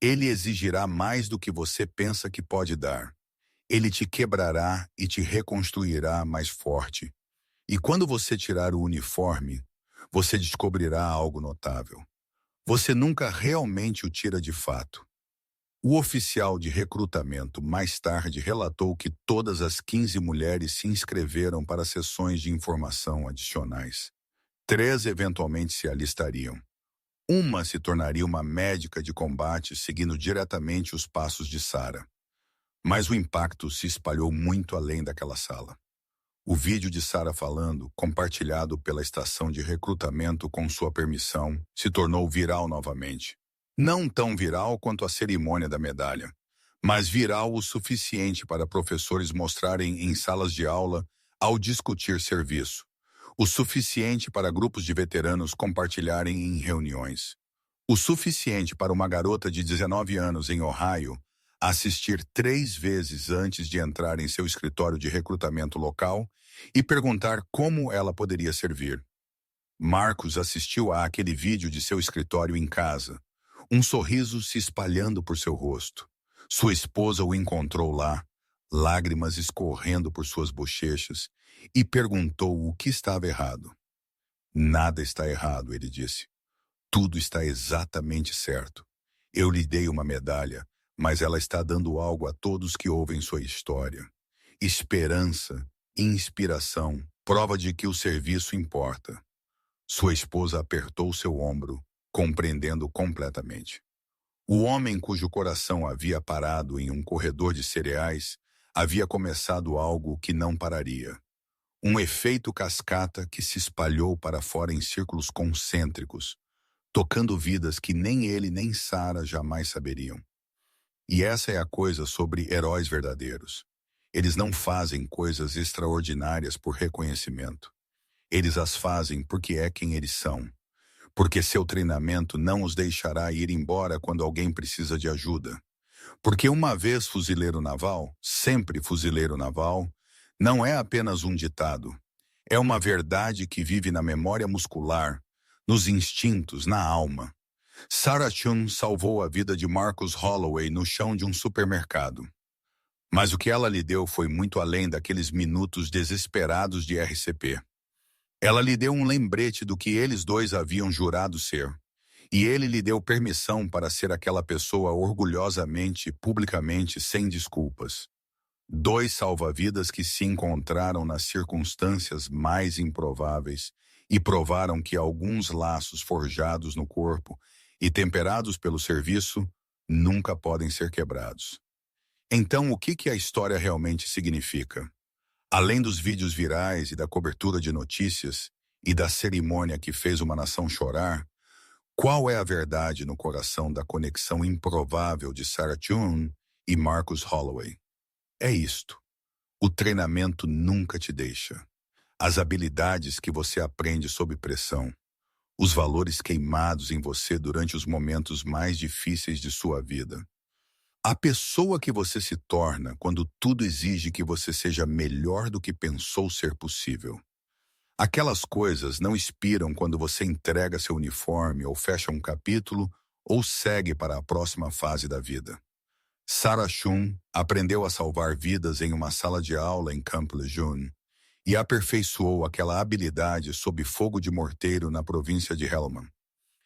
Ele exigirá mais do que você pensa que pode dar. Ele te quebrará e te reconstruirá mais forte. E quando você tirar o uniforme, você descobrirá algo notável. Você nunca realmente o tira de fato. O oficial de recrutamento mais tarde relatou que todas as 15 mulheres se inscreveram para sessões de informação adicionais. 3 eventualmente se alistariam. Uma se tornaria uma médica de combate seguindo diretamente os passos de Sarah. Mas o impacto se espalhou muito além daquela sala. O vídeo de Sarah falando, compartilhado pela estação de recrutamento com sua permissão, se tornou viral novamente. Não tão viral quanto a cerimônia da medalha, mas viral o suficiente para professores mostrarem em salas de aula ao discutir serviço. O suficiente para grupos de veteranos compartilharem em reuniões. O suficiente para uma garota de 19 anos em Ohio assistir 3 vezes antes de entrar em seu escritório de recrutamento local e perguntar como ela poderia servir. Marcos assistiu àquele vídeo de seu escritório em casa, um sorriso se espalhando por seu rosto. Sua esposa o encontrou lá, lágrimas escorrendo por suas bochechas, e perguntou o que estava errado. Nada está errado, ele disse. Tudo está exatamente certo. Eu lhe dei uma medalha, mas ela está dando algo a todos que ouvem sua história. Esperança, inspiração, prova de que o serviço importa. Sua esposa apertou seu ombro, compreendendo completamente. O homem cujo coração havia parado em um corredor de cereais havia começado algo que não pararia. Um efeito cascata que se espalhou para fora em círculos concêntricos, tocando vidas que nem ele nem Sara jamais saberiam. E essa é a coisa sobre heróis verdadeiros. Eles não fazem coisas extraordinárias por reconhecimento. Eles as fazem porque é quem eles são. Porque seu treinamento não os deixará ir embora quando alguém precisa de ajuda. Porque uma vez fuzileiro naval, sempre fuzileiro naval, não é apenas um ditado. É uma verdade que vive na memória muscular, nos instintos, na alma. Sarah Chun salvou a vida de Marcus Holloway no chão de um supermercado. Mas o que ela lhe deu foi muito além daqueles minutos desesperados de RCP. Ela lhe deu um lembrete do que eles dois haviam jurado ser. E ele lhe deu permissão para ser aquela pessoa orgulhosamente, publicamente, sem desculpas. Dois salva-vidas que se encontraram nas circunstâncias mais improváveis e provaram que alguns laços forjados no corpo e temperados pelo serviço nunca podem ser quebrados. Então, o que a história realmente significa? Além dos vídeos virais e da cobertura de notícias e da cerimônia que fez uma nação chorar, qual é a verdade no coração da conexão improvável de Sarah Chun e Marcus Holloway? É isto. O treinamento nunca te deixa. As habilidades que você aprende sob pressão, os valores queimados em você durante os momentos mais difíceis de sua vida. A pessoa que você se torna quando tudo exige que você seja melhor do que pensou ser possível. Aquelas coisas não expiram quando você entrega seu uniforme ou fecha um capítulo ou segue para a próxima fase da vida. Sarah Chun aprendeu a salvar vidas em uma sala de aula em Camp Lejeune e aperfeiçoou aquela habilidade sob fogo de morteiro na província de Helmand.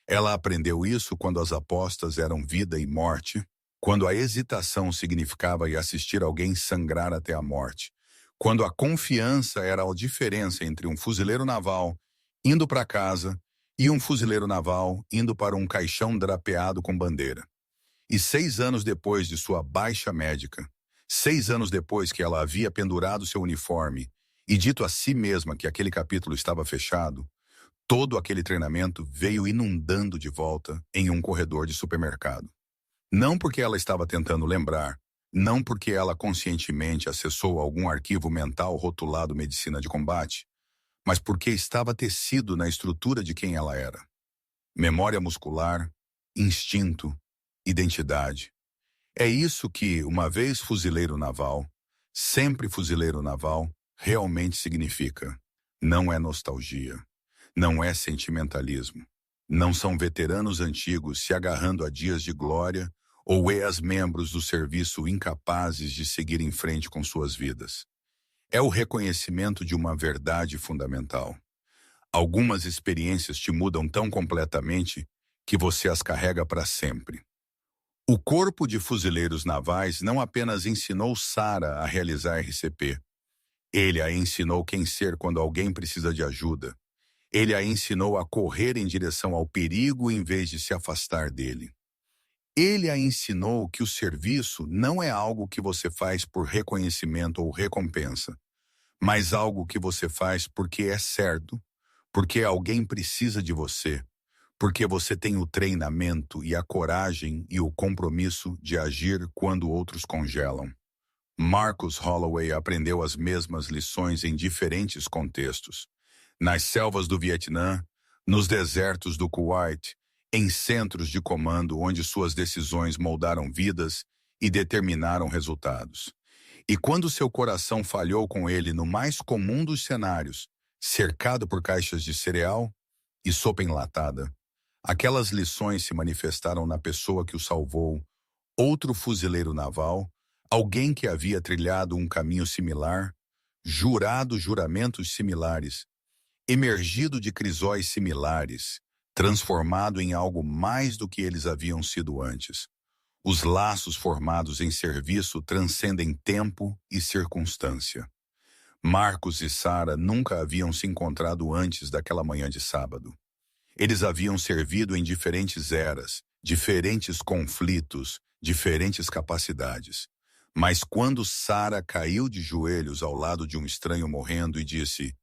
Ela aprendeu isso quando as apostas eram vida e morte, quando a hesitação significava ir assistir alguém sangrar até a morte, quando a confiança era a diferença entre um fuzileiro naval indo para casa e um fuzileiro naval indo para um caixão drapeado com bandeira. E 6 anos depois de sua baixa médica, 6 anos depois que ela havia pendurado seu uniforme e dito a si mesma que aquele capítulo estava fechado, todo aquele treinamento veio inundando de volta em um corredor de supermercado. Não porque ela estava tentando lembrar, não porque ela conscientemente acessou algum arquivo mental rotulado medicina de combate, mas porque estava tecido na estrutura de quem ela era. Memória muscular, instinto, identidade. É isso que, uma vez fuzileiro naval, sempre fuzileiro naval, realmente significa. Não é nostalgia. Não é sentimentalismo. Não são veteranos antigos se agarrando a dias de glória ou ex-membros do serviço incapazes de seguir em frente com suas vidas. É o reconhecimento de uma verdade fundamental. Algumas experiências te mudam tão completamente que você as carrega para sempre. O Corpo de Fuzileiros Navais não apenas ensinou Sarah a realizar RCP. Ele a ensinou quem ser quando alguém precisa de ajuda. Ele a ensinou a correr em direção ao perigo em vez de se afastar dele. Ele a ensinou que o serviço não é algo que você faz por reconhecimento ou recompensa, mas algo que você faz porque é certo, porque alguém precisa de você, porque você tem o treinamento e a coragem e o compromisso de agir quando outros congelam. Marcus Holloway aprendeu as mesmas lições em diferentes contextos. Nas selvas do Vietnã, nos desertos do Kuwait, em centros de comando onde suas decisões moldaram vidas e determinaram resultados. E quando seu coração falhou com ele no mais comum dos cenários, cercado por caixas de cereal e sopa enlatada, aquelas lições se manifestaram na pessoa que o salvou, outro fuzileiro naval, alguém que havia trilhado um caminho similar, jurado juramentos similares, emergido de crisóis similares, transformado em algo mais do que eles haviam sido antes. Os laços formados em serviço transcendem tempo e circunstância. Marcos e Sara nunca haviam se encontrado antes daquela manhã de sábado. Eles haviam servido em diferentes eras, diferentes conflitos, diferentes capacidades. Mas quando Sara caiu de joelhos ao lado de um estranho morrendo e disse: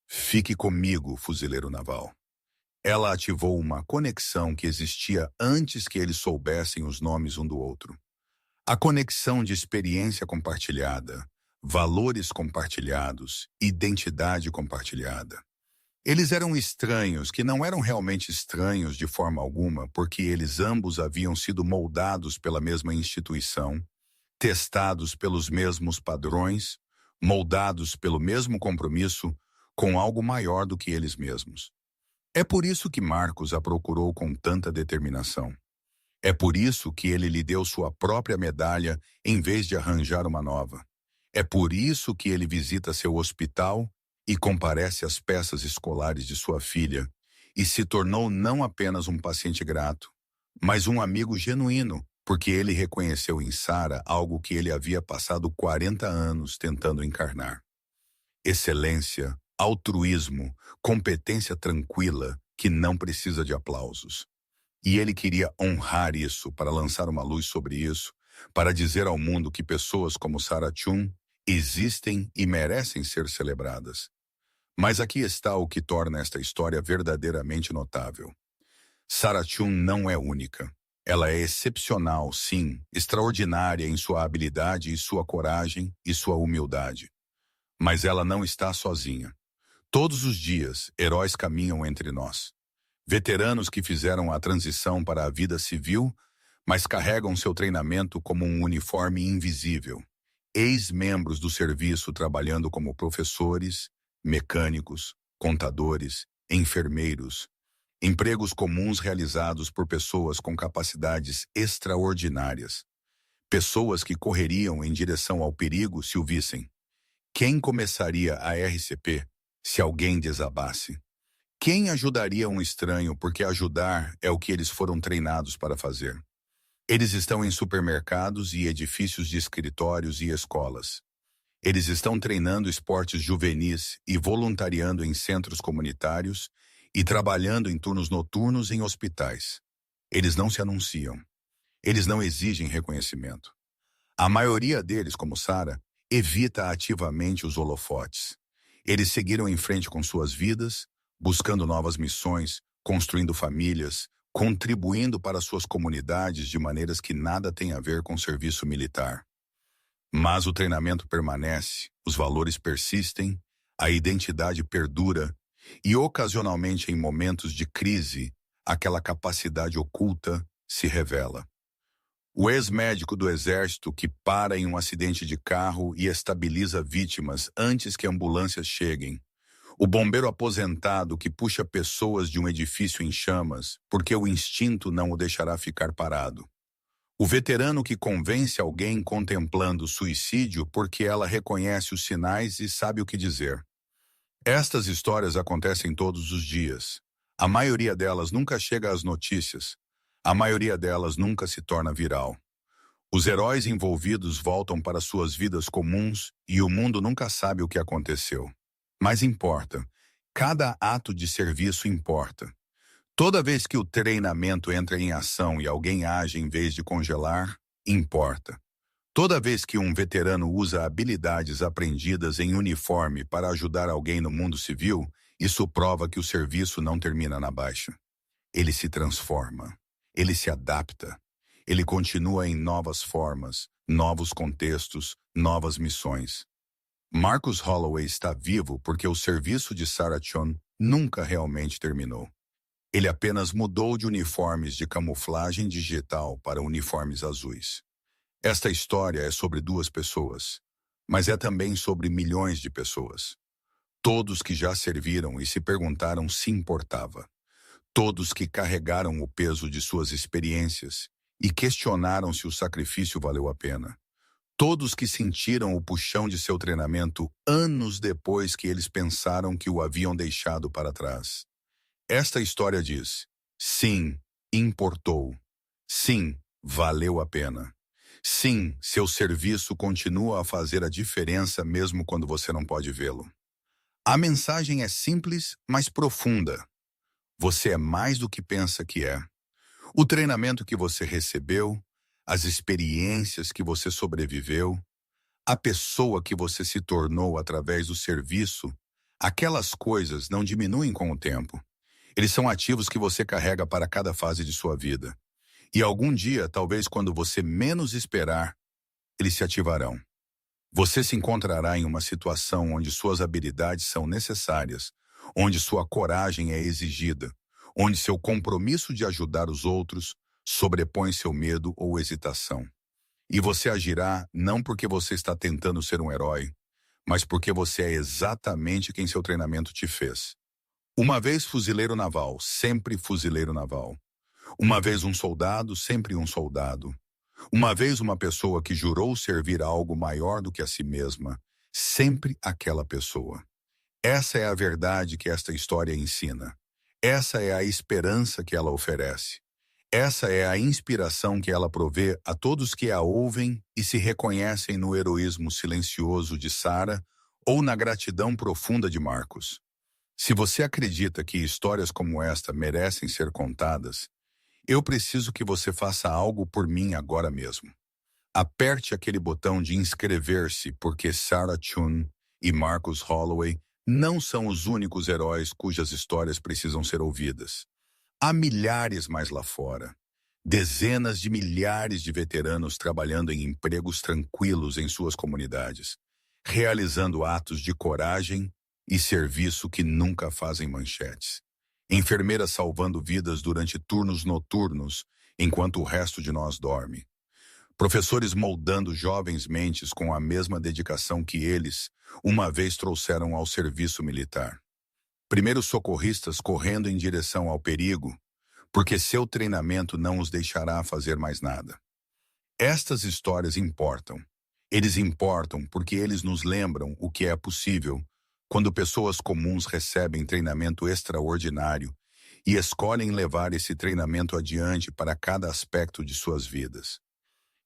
"Fique comigo, fuzileiro naval", ela ativou uma conexão que existia antes que eles soubessem os nomes um do outro. A conexão de experiência compartilhada, valores compartilhados, identidade compartilhada. Eles eram estranhos que não eram realmente estranhos de forma alguma, porque eles ambos haviam sido moldados pela mesma instituição, testados pelos mesmos padrões, moldados pelo mesmo compromisso com algo maior do que eles mesmos. É por isso que Marcos a procurou com tanta determinação. É por isso que ele lhe deu sua própria medalha em vez de arranjar uma nova. É por isso que ele visita seu hospital e comparece às peças escolares de sua filha e se tornou não apenas um paciente grato, mas um amigo genuíno, porque ele reconheceu em Sara algo que ele havia passado 40 anos tentando encarnar. Excelência, altruísmo, competência tranquila que não precisa de aplausos. E ele queria honrar isso para lançar uma luz sobre isso, para dizer ao mundo que pessoas como Sara Chun existem e merecem ser celebradas. Mas aqui está o que torna esta história verdadeiramente notável. Sara Chun não é única. Ela é excepcional, sim, extraordinária em sua habilidade e sua coragem e sua humildade. Mas ela não está sozinha. Todos os dias, heróis caminham entre nós. Veteranos que fizeram a transição para a vida civil, mas carregam seu treinamento como um uniforme invisível. Ex-membros do serviço trabalhando como professores, mecânicos, contadores, enfermeiros. Empregos comuns realizados por pessoas com capacidades extraordinárias. Pessoas que correriam em direção ao perigo se o vissem. Quem começaria a RCP se alguém desabasse? Quem ajudaria um estranho porque ajudar é o que eles foram treinados para fazer? Eles estão em supermercados e edifícios de escritórios e escolas. Eles estão treinando esportes juvenis e voluntariando em centros comunitários e trabalhando em turnos noturnos em hospitais. Eles não se anunciam. Eles não exigem reconhecimento. A maioria deles, como Sara, evita ativamente os holofotes. Eles seguiram em frente com suas vidas, buscando novas missões, construindo famílias, contribuindo para suas comunidades de maneiras que nada têm a ver com serviço militar. Mas o treinamento permanece, os valores persistem, a identidade perdura e, ocasionalmente em momentos de crise, aquela capacidade oculta se revela. O ex-médico do exército que para em um acidente de carro e estabiliza vítimas antes que ambulâncias cheguem. O bombeiro aposentado que puxa pessoas de um edifício em chamas porque o instinto não o deixará ficar parado. O veterano que convence alguém contemplando suicídio porque ela reconhece os sinais e sabe o que dizer. Estas histórias acontecem todos os dias. A maioria delas nunca chega às notícias. A maioria delas nunca se torna viral. Os heróis envolvidos voltam para suas vidas comuns e o mundo nunca sabe o que aconteceu. Mas importa. Cada ato de serviço importa. Toda vez que o treinamento entra em ação e alguém age em vez de congelar, importa. Toda vez que um veterano usa habilidades aprendidas em uniforme para ajudar alguém no mundo civil, isso prova que o serviço não termina na baixa. Ele se transforma. Ele se adapta. Ele continua em novas formas, novos contextos, novas missões. Marcus Holloway está vivo porque o serviço de Sara Chun nunca realmente terminou. Ele apenas mudou de uniformes de camuflagem digital para uniformes azuis. Esta história é sobre 2 pessoas, mas é também sobre milhões de pessoas. Todos que já serviram e se perguntaram se importava. Todos que carregaram o peso de suas experiências e questionaram se o sacrifício valeu a pena. Todos que sentiram o puxão de seu treinamento anos depois que eles pensaram que o haviam deixado para trás. Esta história diz: sim, importou. Sim, valeu a pena. Sim, seu serviço continua a fazer a diferença mesmo quando você não pode vê-lo. A mensagem é simples, mas profunda. Você é mais do que pensa que é. O treinamento que você recebeu, as experiências que você sobreviveu, a pessoa que você se tornou através do serviço, aquelas coisas não diminuem com o tempo. Eles são ativos que você carrega para cada fase de sua vida. E algum dia, talvez quando você menos esperar, eles se ativarão. Você se encontrará em uma situação onde suas habilidades são necessárias, onde sua coragem é exigida, onde seu compromisso de ajudar os outros sobrepõe seu medo ou hesitação. E você agirá não porque você está tentando ser um herói, mas porque você é exatamente quem seu treinamento te fez. Uma vez fuzileiro naval, sempre fuzileiro naval. Uma vez um soldado, sempre um soldado. Uma vez uma pessoa que jurou servir a algo maior do que a si mesma, sempre aquela pessoa. Essa é a verdade que esta história ensina. Essa é a esperança que ela oferece. Essa é a inspiração que ela provê a todos que a ouvem e se reconhecem no heroísmo silencioso de Sarah ou na gratidão profunda de Marcos. Se você acredita que histórias como esta merecem ser contadas, eu preciso que você faça algo por mim agora mesmo. Aperte aquele botão de inscrever-se, porque Sarah Chun e Marcus Holloway não são os únicos heróis cujas histórias precisam ser ouvidas. Há milhares mais lá fora. Dezenas de milhares de veteranos trabalhando em empregos tranquilos em suas comunidades, realizando atos de coragem e serviço que nunca fazem manchetes. Enfermeiras salvando vidas durante turnos noturnos, enquanto o resto de nós dorme. Professores moldando jovens mentes com a mesma dedicação que eles uma vez trouxeram ao serviço militar. Primeiros socorristas correndo em direção ao perigo, porque seu treinamento não os deixará fazer mais nada. Estas histórias importam. Eles importam porque eles nos lembram o que é possível quando pessoas comuns recebem treinamento extraordinário e escolhem levar esse treinamento adiante para cada aspecto de suas vidas.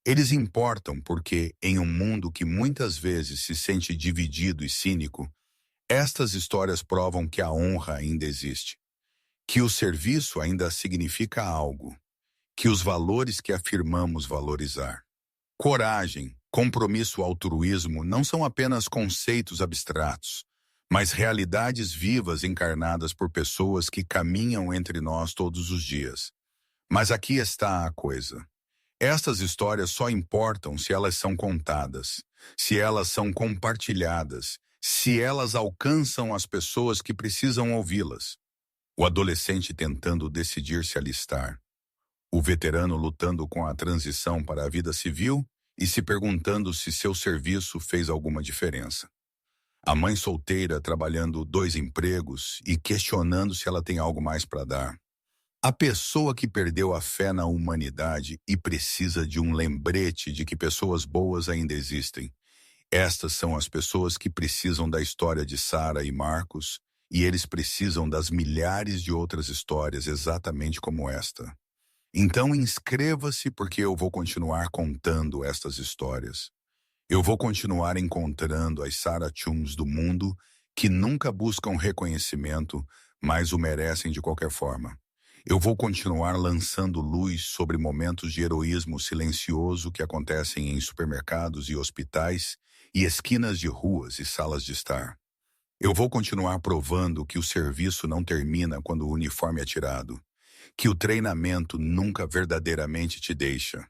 Eles importam porque, em um mundo que muitas vezes se sente dividido e cínico, estas histórias provam que a honra ainda existe, que o serviço ainda significa algo, que os valores que afirmamos valorizar. Coragem, compromisso, altruísmo não são apenas conceitos abstratos, mas realidades vivas encarnadas por pessoas que caminham entre nós todos os dias. Mas aqui está a coisa. Estas histórias só importam se elas são contadas, se elas são compartilhadas, se elas alcançam as pessoas que precisam ouvi-las. O adolescente tentando decidir se alistar, o veterano lutando com a transição para a vida civil e se perguntando se seu serviço fez alguma diferença. A mãe solteira trabalhando 2 empregos e questionando se ela tem algo mais para dar. A pessoa que perdeu a fé na humanidade e precisa de um lembrete de que pessoas boas ainda existem. Estas são as pessoas que precisam da história de Sarah e Marcos, e eles precisam das milhares de outras histórias exatamente como esta. Então inscreva-se porque eu vou continuar contando estas histórias. Eu vou continuar encontrando as Sarah Chuns do mundo que nunca buscam reconhecimento, mas o merecem de qualquer forma. Eu vou continuar lançando luz sobre momentos de heroísmo silencioso que acontecem em supermercados e hospitais e esquinas de ruas e salas de estar. Eu vou continuar provando que o serviço não termina quando o uniforme é tirado, que o treinamento nunca verdadeiramente te deixa,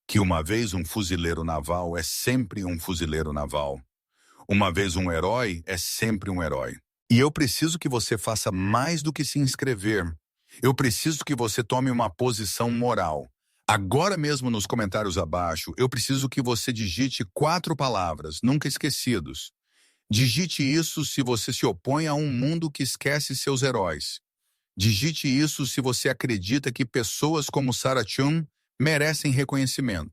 que uma vez um fuzileiro naval é sempre um fuzileiro naval. Uma vez um herói é sempre um herói. E eu preciso que você faça mais do que se inscrever. Eu preciso que você tome uma posição moral. Agora mesmo nos comentários abaixo, eu preciso que você digite 4 palavras, nunca esquecidos. Digite isso se você se opõe a um mundo que esquece seus heróis. Digite isso se você acredita que pessoas como Sarah Chun merecem reconhecimento.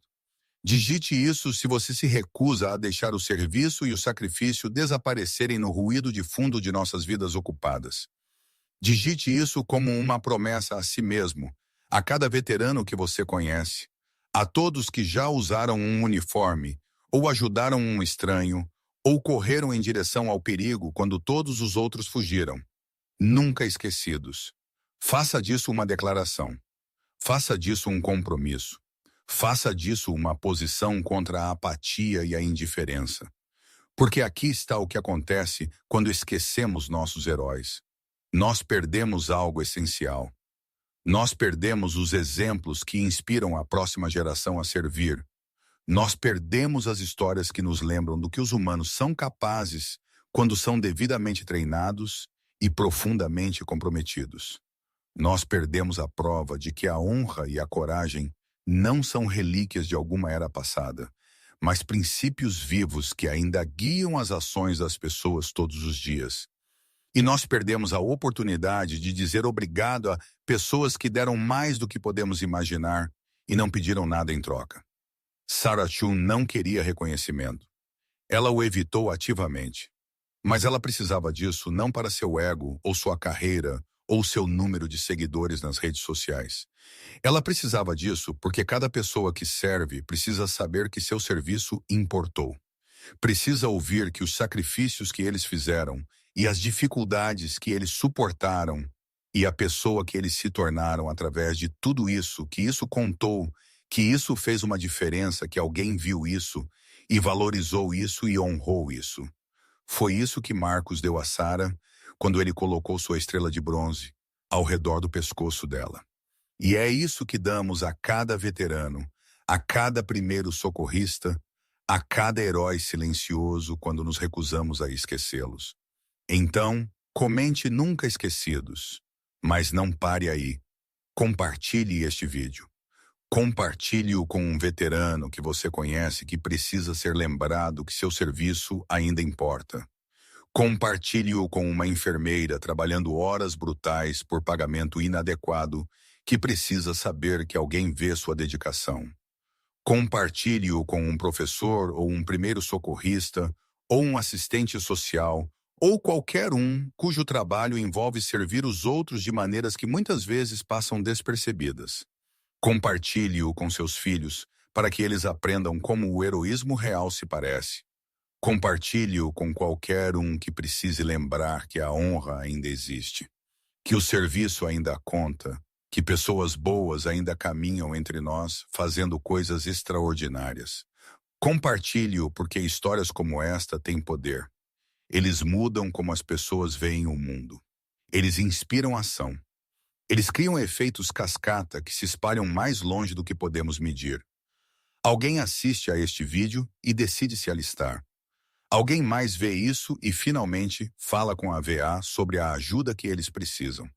Digite isso se você se recusa a deixar o serviço e o sacrifício desaparecerem no ruído de fundo de nossas vidas ocupadas. Digite isso como uma promessa a si mesmo, a cada veterano que você conhece, A todos que já usaram um uniforme, ou ajudaram um estranho, ou correram em direção ao perigo quando todos os outros fugiram. Nunca esquecidos. Faça disso uma declaração. Faça disso um compromisso. Faça disso uma posição contra a apatia e a indiferença. Porque aqui está o que acontece quando esquecemos nossos heróis. Nós perdemos algo essencial. Nós perdemos os exemplos que inspiram a próxima geração a servir. Nós perdemos as histórias que nos lembram do que os humanos são capazes quando são devidamente treinados e profundamente comprometidos. Nós perdemos a prova de que a honra e a coragem não são relíquias de alguma era passada, mas princípios vivos que ainda guiam as ações das pessoas todos os dias. E nós perdemos a oportunidade de dizer obrigado a pessoas que deram mais do que podemos imaginar e não pediram nada em troca. Sarah Chun não queria reconhecimento. Ela o evitou ativamente. Mas ela precisava disso não para seu ego, ou sua carreira, ou seu número de seguidores nas redes sociais. Ela precisava disso porque cada pessoa que serve precisa saber que seu serviço importou. Precisa ouvir que os sacrifícios que eles fizeram e as dificuldades que eles suportaram e a pessoa que eles se tornaram através de tudo isso, que isso contou, que isso fez uma diferença, que alguém viu isso e valorizou isso e honrou isso. Foi isso que Marcos deu a Sarah quando ele colocou sua estrela de bronze ao redor do pescoço dela. E é isso que damos a cada veterano, a cada primeiro socorrista, a cada herói silencioso quando nos recusamos a esquecê-los. Então, comente Nunca Esquecidos, mas não pare aí. Compartilhe este vídeo. Compartilhe-o com um veterano que você conhece que precisa ser lembrado que seu serviço ainda importa. Compartilhe-o com uma enfermeira trabalhando horas brutais por pagamento inadequado que precisa saber que alguém vê sua dedicação. Compartilhe-o com um professor ou um primeiro socorrista ou um assistente social ou qualquer um cujo trabalho envolve servir os outros de maneiras que muitas vezes passam despercebidas. Compartilhe-o com seus filhos para que eles aprendam como o heroísmo real se parece. Compartilhe-o com qualquer um que precise lembrar que a honra ainda existe, que o serviço ainda conta, que pessoas boas ainda caminham entre nós fazendo coisas extraordinárias. Compartilhe-o porque histórias como esta têm poder. Eles mudam como as pessoas veem o mundo. Eles inspiram ação. Eles criam efeitos cascata que se espalham mais longe do que podemos medir. Alguém assiste a este vídeo e decide se alistar. Alguém mais vê isso e finalmente fala com a VA sobre a ajuda que eles precisam.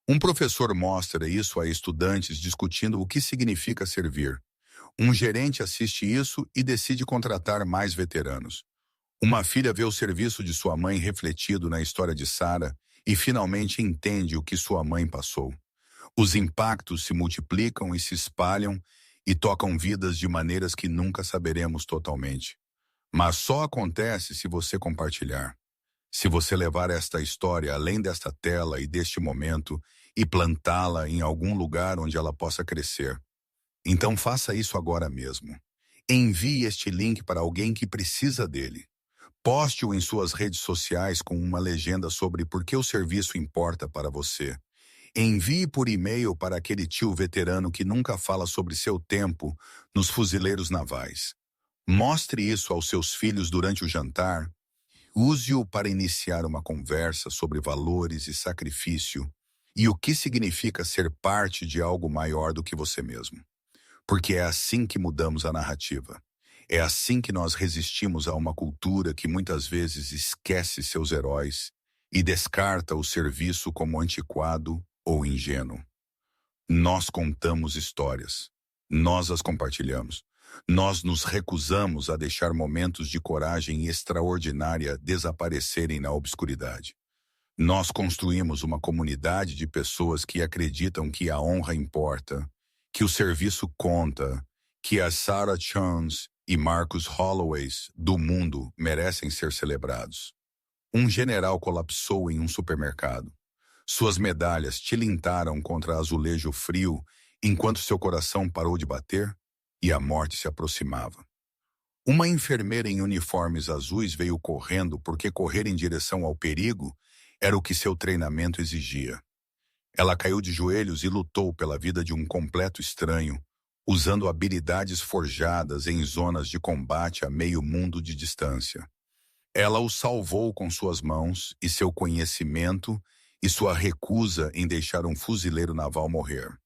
Um professor mostra isso a estudantes discutindo o que significa servir. Um gerente assiste isso e decide contratar mais veteranos. Uma filha vê o serviço de sua mãe refletido na história de Sarah e finalmente entende o que sua mãe passou. Os impactos se multiplicam e se espalham e tocam vidas de maneiras que nunca saberemos totalmente. Mas só acontece se você compartilhar. Se você levar esta história além desta tela e deste momento e plantá-la em algum lugar onde ela possa crescer. Então faça isso agora mesmo. Envie este link para alguém que precisa dele. Poste-o em suas redes sociais com uma legenda sobre por que o serviço importa para você. Envie por e-mail para aquele tio veterano que nunca fala sobre seu tempo nos fuzileiros navais. Mostre isso aos seus filhos durante o jantar. Use-o para iniciar uma conversa sobre valores e sacrifício e o que significa ser parte de algo maior do que você mesmo. Porque é assim que mudamos a narrativa. É assim que nós resistimos a uma cultura que muitas vezes esquece seus heróis e descarta o serviço como antiquado ou ingênuo. Nós contamos histórias. Nós as compartilhamos. Nós nos recusamos a deixar momentos de coragem extraordinária desaparecerem na obscuridade. Nós construímos uma comunidade de pessoas que acreditam que a honra importa, que o serviço conta, que as Sarah Chuns e Marcus Holloways do mundo merecem ser celebrados. Um general colapsou em um supermercado. Suas medalhas tilintaram contra azulejo frio enquanto seu coração parou de bater. e a morte se aproximava. Uma enfermeira em uniformes azuis veio correndo porque correr em direção ao perigo era o que seu treinamento exigia. Ela caiu de joelhos e lutou pela vida de um completo estranho, usando habilidades forjadas em zonas de combate a meio mundo de distância. Ela o salvou com suas mãos e seu conhecimento e sua recusa em deixar um fuzileiro naval morrer.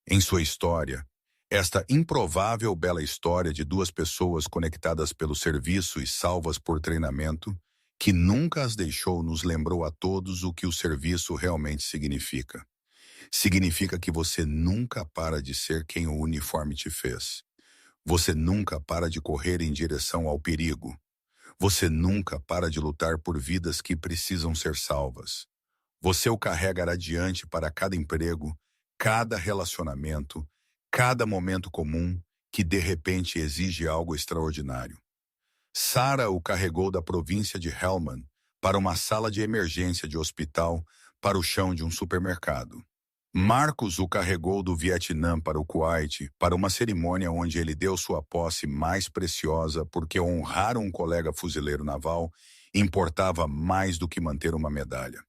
Em sua história, esta improvável bela história de duas pessoas conectadas pelo serviço e salvas por treinamento, que nunca as deixou, nos lembrou a todos o que o serviço realmente significa. Significa que você nunca para de ser quem o uniforme te fez. Você nunca para de correr em direção ao perigo. Você nunca para de lutar por vidas que precisam ser salvas. Você o carrega adiante para cada emprego, cada relacionamento, cada momento comum que de repente exige algo extraordinário. Sarah o carregou da província de Helmand para uma sala de emergência de hospital, para o chão de um supermercado. Marcos o carregou do Vietnã para o Kuwait, para uma cerimônia onde ele deu sua posse mais preciosa, porque honrar um colega fuzileiro naval importava mais do que manter uma medalha.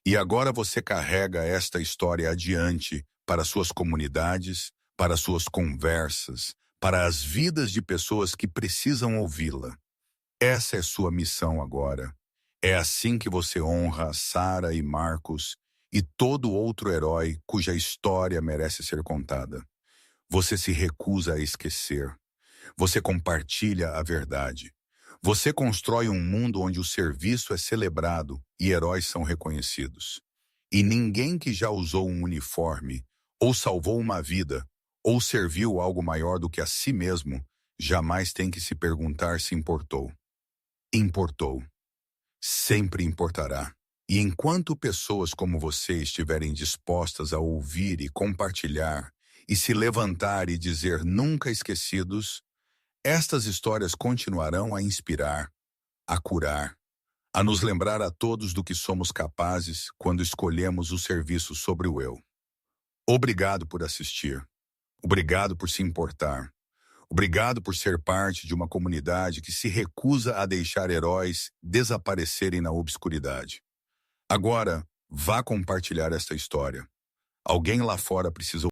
E agora você carrega esta história adiante para suas comunidades, para suas conversas, para as vidas de pessoas que precisam ouvi-la. Essa é sua missão agora. É assim que você honra Sarah e Marcos e todo outro herói cuja história merece ser contada. Você se recusa a esquecer. Você compartilha a verdade. Você constrói um mundo onde o serviço é celebrado e heróis são reconhecidos. E ninguém que já usou um uniforme, ou salvou uma vida, ou serviu algo maior do que a si mesmo, jamais tem que se perguntar se importou. Importou. Sempre importará. E enquanto pessoas como você estiverem dispostas a ouvir e compartilhar, e se levantar e dizer nunca esquecidos, estas histórias continuarão a inspirar, a curar, a nos lembrar a todos do que somos capazes quando escolhemos o serviço sobre o eu. Obrigado por assistir. Obrigado por se importar. Obrigado por ser parte de uma comunidade que se recusa a deixar heróis desaparecerem na obscuridade. Agora, vá compartilhar esta história. Alguém lá fora precisa